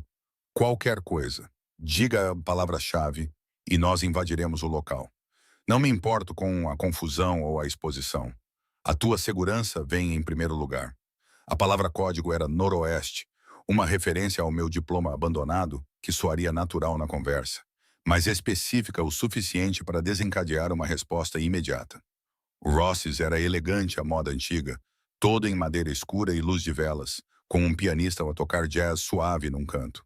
qualquer coisa, diga a palavra-chave e nós invadiremos o local. Não me importo com a confusão ou a exposição. A tua segurança vem em primeiro lugar. A palavra código era Noroeste, uma referência ao meu diploma abandonado que soaria natural na conversa, mas específica o suficiente para desencadear uma resposta imediata. O Rossi's era elegante à moda antiga, todo em madeira escura e luz de velas, com um pianista a tocar jazz suave num canto.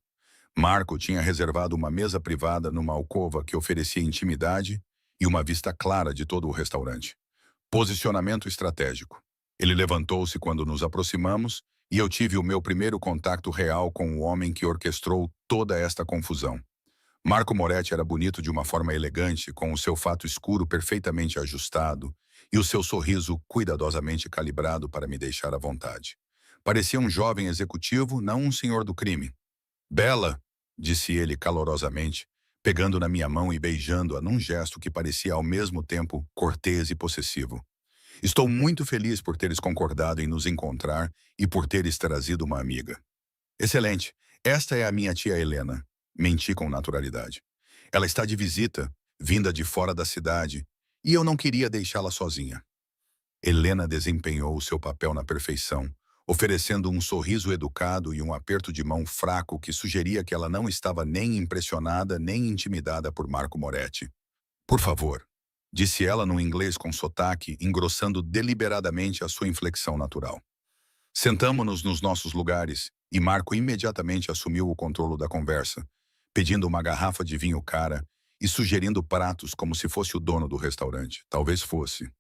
Marco tinha reservado uma mesa privada numa alcova que oferecia intimidade e uma vista clara de todo o restaurante. Posicionamento estratégico. Ele levantou-se quando nos aproximamos e eu tive o meu primeiro contato real com o homem que orquestrou toda esta confusão. Marco Moretti era bonito de uma forma elegante, com o seu fato escuro perfeitamente ajustado e o seu sorriso cuidadosamente calibrado para me deixar à vontade. Parecia um jovem executivo, não um senhor do crime. Bela, disse ele calorosamente, pegando na minha mão e beijando-a num gesto que parecia ao mesmo tempo cortês e possessivo. Estou muito feliz por teres concordado em nos encontrar e por teres trazido uma amiga. Excelente. Esta é a minha tia Helena. Menti com naturalidade. Ela está de visita, vinda de fora da cidade, e eu não queria deixá-la sozinha. Helena desempenhou o seu papel na perfeição, oferecendo um sorriso educado e um aperto de mão fraco que sugeria que ela não estava nem impressionada nem intimidada por Marco Moretti. Por favor, disse ela num inglês com sotaque, engrossando deliberadamente a sua inflexão natural. Sentamo-nos nos nossos lugares e Marco imediatamente assumiu o controle da conversa, pedindo uma garrafa de vinho cara e sugerindo pratos como se fosse o dono do restaurante. Talvez fosse.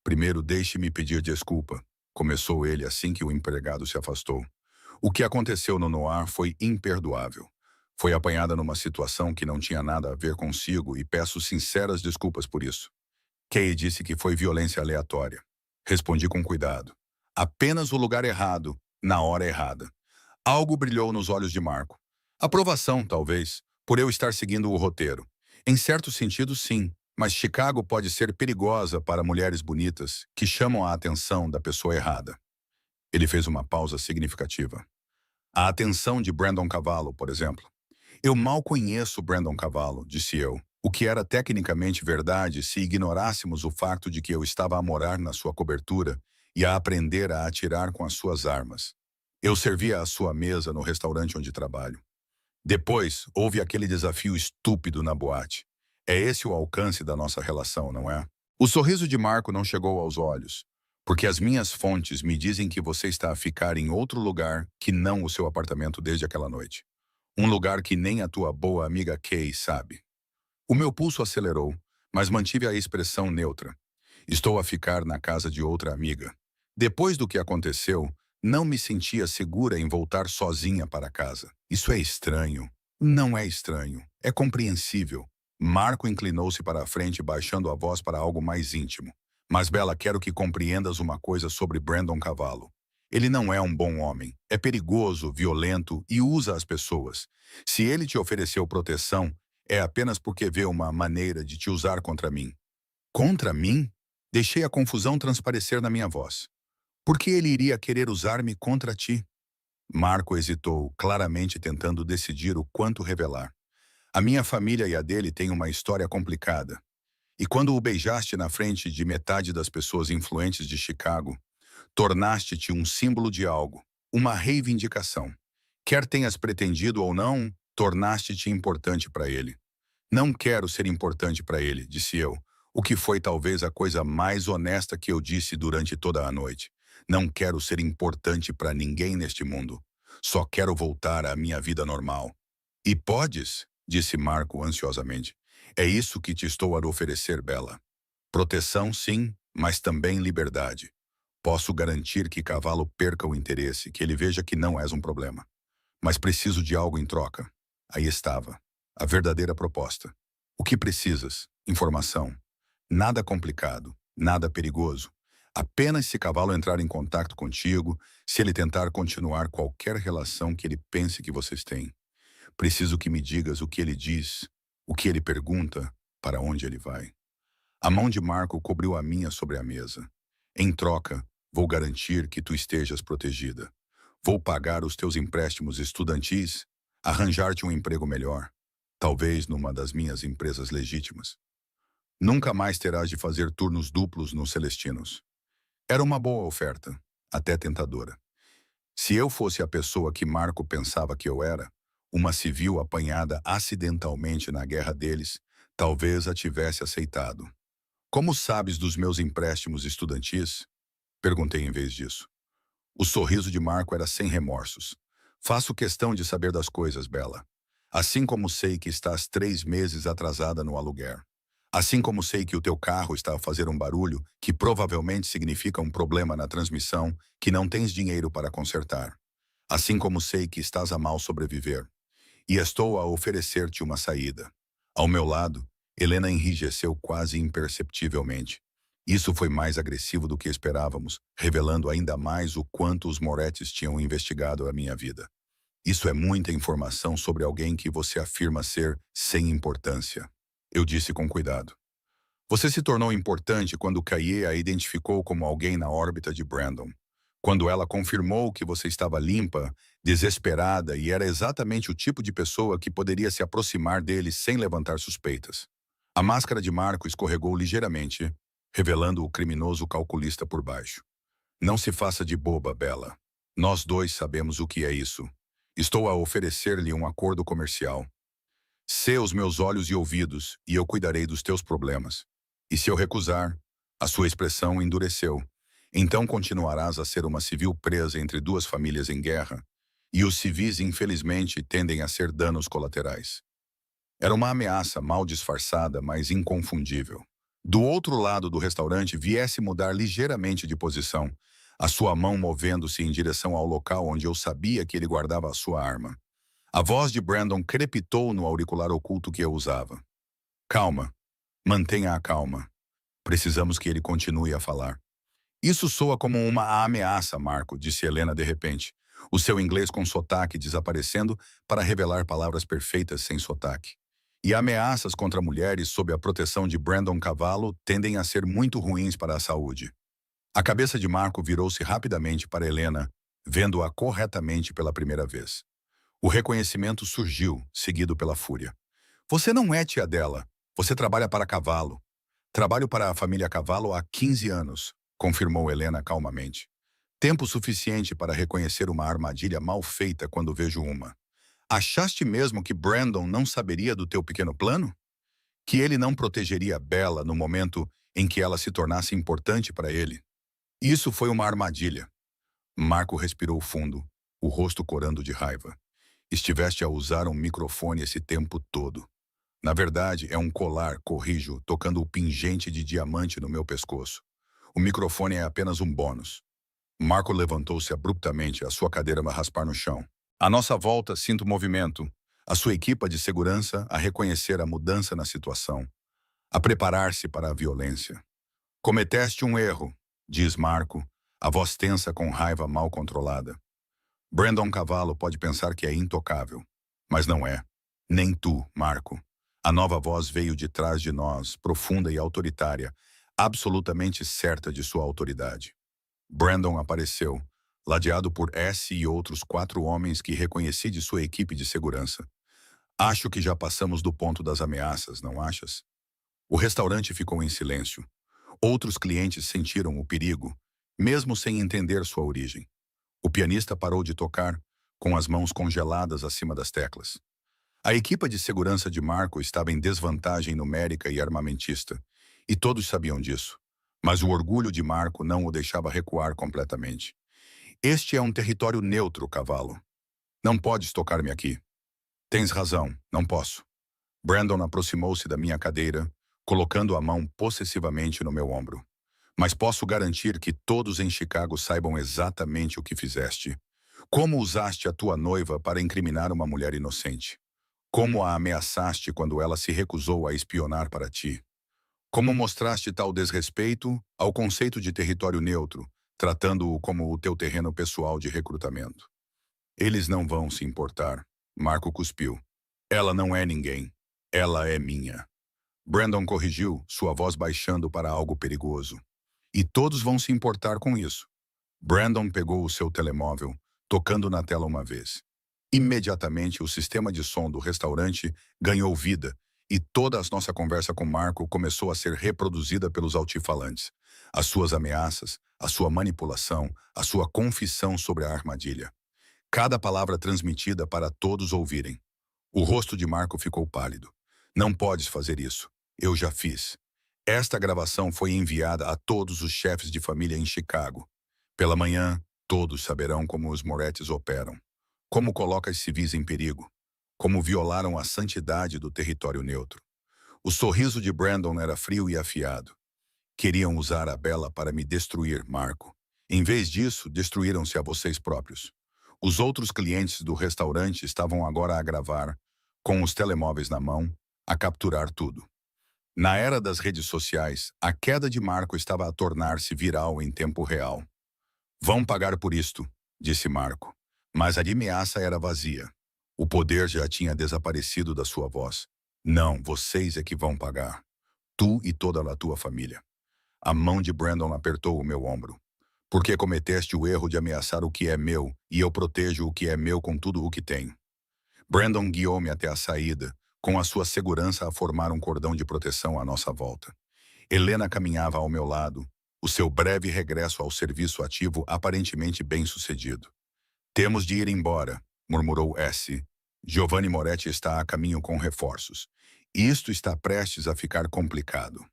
Primeiro, deixe-me pedir desculpa, começou ele assim que o empregado se afastou. O que aconteceu no Noir foi imperdoável. Foi apanhada numa situação que não tinha nada a ver consigo e peço sinceras desculpas por isso. Kay disse que foi violência aleatória. Respondi com cuidado. Apenas o lugar errado, na hora errada. Algo brilhou nos olhos de Marco. Aprovação, talvez, por eu estar seguindo o roteiro. Em certo sentido, sim, mas Chicago pode ser perigosa para mulheres bonitas que chamam a atenção da pessoa errada. Ele fez uma pausa significativa. A atenção de Brandon Cavallo, por exemplo. Eu mal conheço Brandon Cavallo, disse eu, o que era tecnicamente verdade se ignorássemos o fato de que eu estava a morar na sua cobertura e a aprender a atirar com as suas armas. Eu servia à sua mesa no restaurante onde trabalho. Depois, houve aquele desafio estúpido na boate. É esse o alcance da nossa relação, não é? O sorriso de Marco não chegou aos olhos, porque as minhas fontes me dizem que você está a ficar em outro lugar que não o seu apartamento desde aquela noite. Um lugar que nem a tua boa amiga Kay sabe. O meu pulso acelerou, mas mantive a expressão neutra. Estou a ficar na casa de outra amiga. Depois do que aconteceu, não me sentia segura em voltar sozinha para casa. Isso é estranho. Não é estranho. É compreensível. Marco inclinou-se para a frente, baixando a voz para algo mais íntimo. Mas, Bella, quero que compreendas uma coisa sobre Brandon Cavallo. Ele não é um bom homem. É perigoso, violento e usa as pessoas. Se ele te ofereceu proteção, é apenas porque vê uma maneira de te usar contra mim. Contra mim? Deixei a confusão transparecer na minha voz. Por que ele iria querer usar-me contra ti? Marco hesitou, claramente tentando decidir o quanto revelar. A minha família e a dele têm uma história complicada. E quando o beijaste na frente de metade das pessoas influentes de Chicago, tornaste-te um símbolo de algo, uma reivindicação. Quer tenhas pretendido ou não, tornaste-te importante para ele. Não quero ser importante para ele, disse eu, o que foi talvez a coisa mais honesta que eu disse durante toda a noite. Não quero ser importante para ninguém neste mundo. Só quero voltar à minha vida normal. E podes, disse Marco ansiosamente. É isso que te estou a oferecer, Bella. Proteção, sim, mas também liberdade. Posso garantir que Cavalo perca o interesse, que ele veja que não és um problema. Mas preciso de algo em troca. Aí estava, a verdadeira proposta. O que precisas? Informação. Nada complicado, nada perigoso. Apenas se Cavalo entrar em contato contigo, se ele tentar continuar qualquer relação que ele pense que vocês têm. Preciso que me digas o que ele diz, o que ele pergunta, para onde ele vai. A mão de Marco cobriu a minha sobre a mesa. Em troca, vou garantir que tu estejas protegida. Vou pagar os teus empréstimos estudantis, arranjar-te um emprego melhor, talvez numa das minhas empresas legítimas. Nunca mais terás de fazer turnos duplos nos Celestinos. Era uma boa oferta, até tentadora. Se eu fosse a pessoa que Marco pensava que eu era, uma civil apanhada acidentalmente na guerra deles, talvez a tivesse aceitado. Como sabes dos meus empréstimos estudantis? Perguntei em vez disso. O sorriso de Marco era sem remorsos. Faço questão de saber das coisas, Bella. Assim como sei que estás 3 meses atrasada no aluguer. Assim como sei que o teu carro está a fazer um barulho que provavelmente significa um problema na transmissão que não tens dinheiro para consertar. Assim como sei que estás a mal sobreviver. E estou a oferecer-te uma saída. Ao meu lado, Helena enrijeceu quase imperceptivelmente. Isso foi mais agressivo do que esperávamos, revelando ainda mais o quanto os Morettis tinham investigado a minha vida. Isso é muita informação sobre alguém que você afirma ser sem importância. Eu disse com cuidado. Você se tornou importante quando Kaye a identificou como alguém na órbita de Brandon. Quando ela confirmou que você estava limpa, desesperada e era exatamente o tipo de pessoa que poderia se aproximar dele sem levantar suspeitas. A máscara de Marco escorregou ligeiramente, revelando o criminoso calculista por baixo. Não se faça de boba, Bella. Nós dois sabemos o que é isso. Estou a oferecer-lhe um acordo comercial. Sê os meus olhos e ouvidos, e eu cuidarei dos teus problemas. E se eu recusar, a sua expressão endureceu. Então continuarás a ser uma civil presa entre duas famílias em guerra, e os civis, infelizmente, tendem a ser danos colaterais. Era uma ameaça mal disfarçada, mas inconfundível. Do outro lado do restaurante, viesse mudar ligeiramente de posição, a sua mão movendo-se em direção ao local onde eu sabia que ele guardava a sua arma. A voz de Brandon crepitou no auricular oculto que eu usava. Calma. Mantenha a calma. Precisamos que ele continue a falar. Isso soa como uma ameaça, Marco, disse Helena de repente, o seu inglês com sotaque desaparecendo para revelar palavras perfeitas sem sotaque. E ameaças contra mulheres sob a proteção de Brandon Cavallo tendem a ser muito ruins para a saúde. A cabeça de Marco virou-se rapidamente para Helena, vendo-a corretamente pela primeira vez. O reconhecimento surgiu, seguido pela fúria. Você não é tia dela. Você trabalha para Cavallo. Trabalho para a família Cavallo há 15 anos, confirmou Helena calmamente. Tempo suficiente para reconhecer uma armadilha mal feita quando vejo uma. Achaste mesmo que Brandon não saberia do teu pequeno plano? Que ele não protegeria Bella no momento em que ela se tornasse importante para ele? Isso foi uma armadilha. Marco respirou fundo, o rosto corando de raiva. Estiveste a usar um microfone esse tempo todo. Na verdade, é um colar, corrijo, tocando o pingente de diamante no meu pescoço. O microfone é apenas um bônus. Marco levantou-se abruptamente, a sua cadeira a raspar no chão. À nossa volta, sinto movimento. A sua equipa de segurança a reconhecer a mudança na situação. A preparar-se para a violência. Cometeste um erro, diz Marco, a voz tensa com raiva mal controlada. Brandon Cavallo pode pensar que é intocável, mas não é. Nem tu, Marco. A nova voz veio de trás de nós, profunda e autoritária, absolutamente certa de sua autoridade. Brandon apareceu, ladeado por S e outros 4 homens que reconheci de sua equipe de segurança. Acho que já passamos do ponto das ameaças, não achas? O restaurante ficou em silêncio. Outros clientes sentiram o perigo, mesmo sem entender sua origem. O pianista parou de tocar, com as mãos congeladas acima das teclas. A equipa de segurança de Marco estava em desvantagem numérica e armamentista, e todos sabiam disso. Mas o orgulho de Marco não o deixava recuar completamente. Este é um território neutro, Cavallo. Não podes tocar-me aqui. Tens razão, não posso. Brandon aproximou-se da minha cadeira, colocando a mão possessivamente no meu ombro. Mas posso garantir que todos em Chicago saibam exatamente o que fizeste. Como usaste a tua noiva para incriminar uma mulher inocente? Como a ameaçaste quando ela se recusou a espionar para ti? Como mostraste tal desrespeito ao conceito de território neutro, tratando-o como o teu terreno pessoal de recrutamento? Eles não vão se importar. Marco cuspiu. Ela não é ninguém. Ela é minha. Brandon corrigiu, sua voz baixando para algo perigoso. E todos vão se importar com isso. Brandon pegou o seu telemóvel, tocando na tela uma vez. Imediatamente, o sistema de som do restaurante ganhou vida e toda a nossa conversa com Marco começou a ser reproduzida pelos altifalantes. As suas ameaças, a sua manipulação, a sua confissão sobre a armadilha. Cada palavra transmitida para todos ouvirem. O rosto de Marco ficou pálido. Não podes fazer isso. Eu já fiz. Esta gravação foi enviada a todos os chefes de família em Chicago. Pela manhã, todos saberão como os Morettes operam. Como colocas civis em perigo. Como violaram a santidade do território neutro. O sorriso de Brandon era frio e afiado. Queriam usar a Bella para me destruir, Marco. Em vez disso, destruíram-se a vocês próprios. Os outros clientes do restaurante estavam agora a gravar, com os telemóveis na mão, a capturar tudo. Na era das redes sociais, a queda de Marco estava a tornar-se viral em tempo real. Vão pagar por isto, disse Marco. Mas a ameaça era vazia. O poder já tinha desaparecido da sua voz. Não, vocês é que vão pagar. Tu e toda a tua família. A mão de Brandon apertou o meu ombro. Porque cometeste o erro de ameaçar o que é meu, e eu protejo o que é meu com tudo o que tenho. Brandon guiou-me até a saída, com a sua segurança a formar um cordão de proteção à nossa volta. Helena caminhava ao meu lado, o seu breve regresso ao serviço ativo aparentemente bem-sucedido. Temos de ir embora, murmurou S. Giovanni Moretti está a caminho com reforços. Isto está prestes a ficar complicado.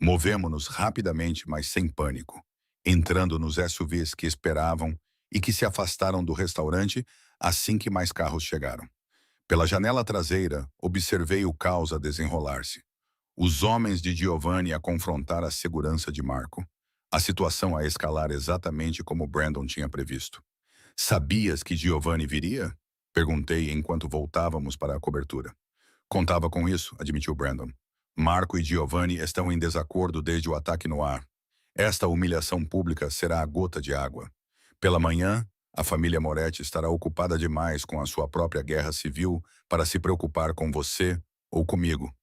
Movemo-nos rapidamente, mas sem pânico, entrando nos SUVs que esperavam e que se afastaram do restaurante assim que mais carros chegaram. Pela janela traseira, observei o caos a desenrolar-se. Os homens de Giovanni a confrontar a segurança de Marco. A situação a escalar exatamente como Brandon tinha previsto. Sabias que Giovanni viria? Perguntei enquanto voltávamos para a cobertura. Contava com isso, admitiu Brandon. Marco e Giovanni estão em desacordo desde o ataque no ar. Esta humilhação pública será a gota de água. Pela manhã, a família Moretti estará ocupada demais com a sua própria guerra civil para se preocupar com você ou comigo.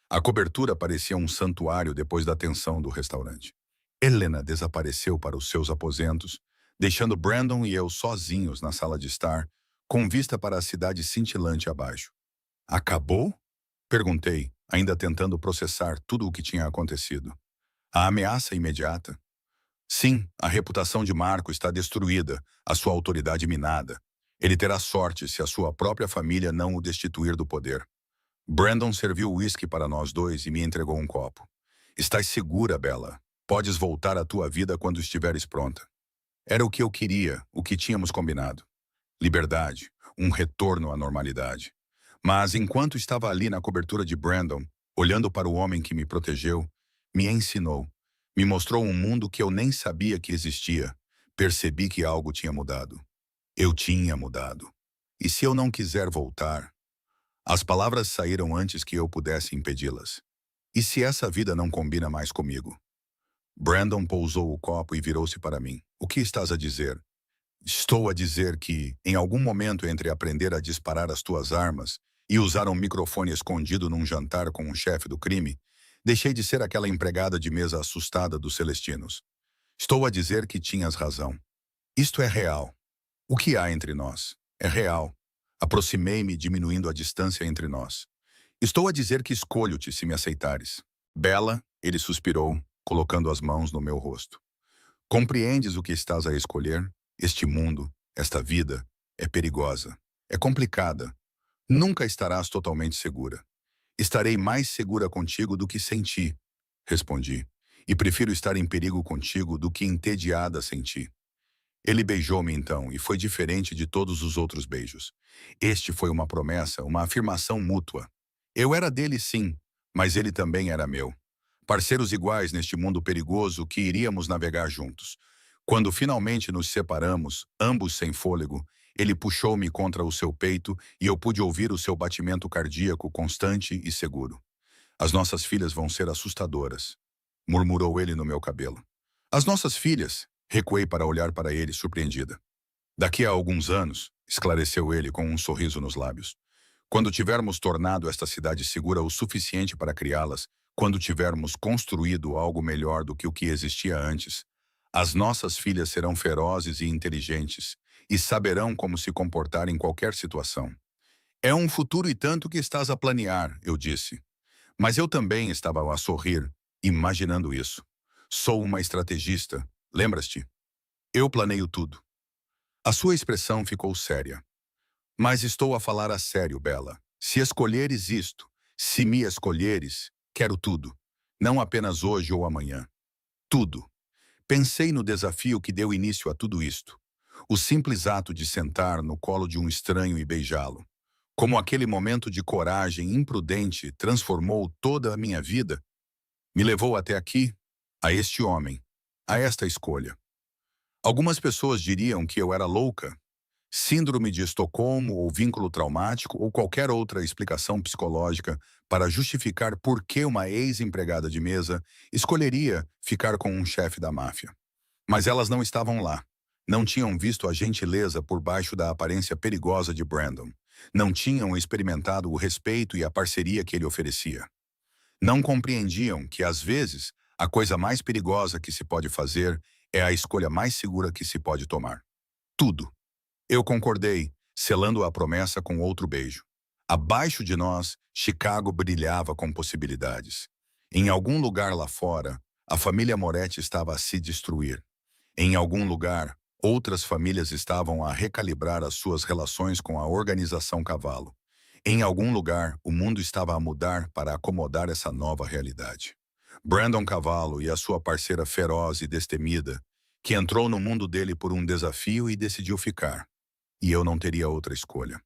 A cobertura parecia um santuário depois da tensão do restaurante. Helena desapareceu para os seus aposentos, deixando Brandon e eu sozinhos na sala de estar, com vista para a cidade cintilante abaixo. Acabou? Perguntei, ainda tentando processar tudo o que tinha acontecido. A ameaça imediata? Sim, a reputação de Marco está destruída, a sua autoridade minada. Ele terá sorte se a sua própria família não o destituir do poder. Brandon serviu uísque para nós dois e me entregou um copo. Estás segura, Bella. Podes voltar à tua vida quando estiveres pronta. Era o que eu queria, o que tínhamos combinado. Liberdade, um retorno à normalidade. Mas enquanto estava ali na cobertura de Brandon, olhando para o homem que me protegeu, me ensinou. Me mostrou um mundo que eu nem sabia que existia. Percebi que algo tinha mudado. Eu tinha mudado. E se eu não quiser voltar? As palavras saíram antes que eu pudesse impedi-las. E se essa vida não combina mais comigo? Brandon pousou o copo e virou-se para mim. O que estás a dizer? Estou a dizer que, em algum momento entre aprender a disparar as tuas armas e usar um microfone escondido num jantar com o chefe do crime, deixei de ser aquela empregada de mesa assustada dos Celestinos. Estou a dizer que tinhas razão. Isto é real. O que há entre nós? É real. Aproximei-me, diminuindo a distância entre nós. Estou a dizer que escolho-te se me aceitares. Bella, ele suspirou, colocando as mãos no meu rosto. Compreendes o que estás a escolher? Este mundo, esta vida, é perigosa. É complicada. Nunca estarás totalmente segura. Estarei mais segura contigo do que sem ti, respondi. E prefiro estar em perigo contigo do que entediada sem ti. Ele beijou-me então, e foi diferente de todos os outros beijos. Este foi uma promessa, uma afirmação mútua. Eu era dele, sim, mas ele também era meu. Parceiros iguais neste mundo perigoso que iríamos navegar juntos. Quando finalmente nos separamos, ambos sem fôlego, ele puxou-me contra o seu peito e eu pude ouvir o seu batimento cardíaco constante e seguro. As nossas filhas vão ser assustadoras, murmurou ele no meu cabelo. As nossas filhas, recuei para olhar para ele surpreendida. Daqui a alguns anos, esclareceu ele com um sorriso nos lábios. Quando tivermos tornado esta cidade segura o suficiente para criá-las, quando tivermos construído algo melhor do que o que existia antes, as nossas filhas serão ferozes e inteligentes e saberão como se comportar em qualquer situação. É um futuro e tanto que estás a planear, eu disse. Mas eu também estava a sorrir, imaginando isso. Sou uma estrategista, lembras-te? Eu planeio tudo. A sua expressão ficou séria. Mas estou a falar a sério, Bella. Se escolheres isto, se me escolheres, quero tudo. Não apenas hoje ou amanhã. Tudo. Pensei no desafio que deu início a tudo isto. O simples ato de sentar no colo de um estranho e beijá-lo. Como aquele momento de coragem imprudente transformou toda a minha vida, me levou até aqui, a este homem, a esta escolha. Algumas pessoas diriam que eu era louca, síndrome de Estocolmo ou vínculo traumático ou qualquer outra explicação psicológica para justificar por que uma ex-empregada de mesa escolheria ficar com um chefe da máfia. Mas elas não estavam lá. Não tinham visto a gentileza por baixo da aparência perigosa de Brandon. Não tinham experimentado o respeito e a parceria que ele oferecia. Não compreendiam que, às vezes, a coisa mais perigosa que se pode fazer é a escolha mais segura que se pode tomar. Tudo. Eu concordei, selando a promessa com outro beijo. Abaixo de nós, Chicago brilhava com possibilidades. Em algum lugar lá fora, a família Moretti estava a se destruir. Em algum lugar, outras famílias estavam a recalibrar as suas relações com a organização Cavalo. Em algum lugar, o mundo estava a mudar para acomodar essa nova realidade. Brandon Cavallo e a sua parceira feroz e destemida, que entrou no mundo dele por um desafio e decidiu ficar. E eu não teria outra escolha.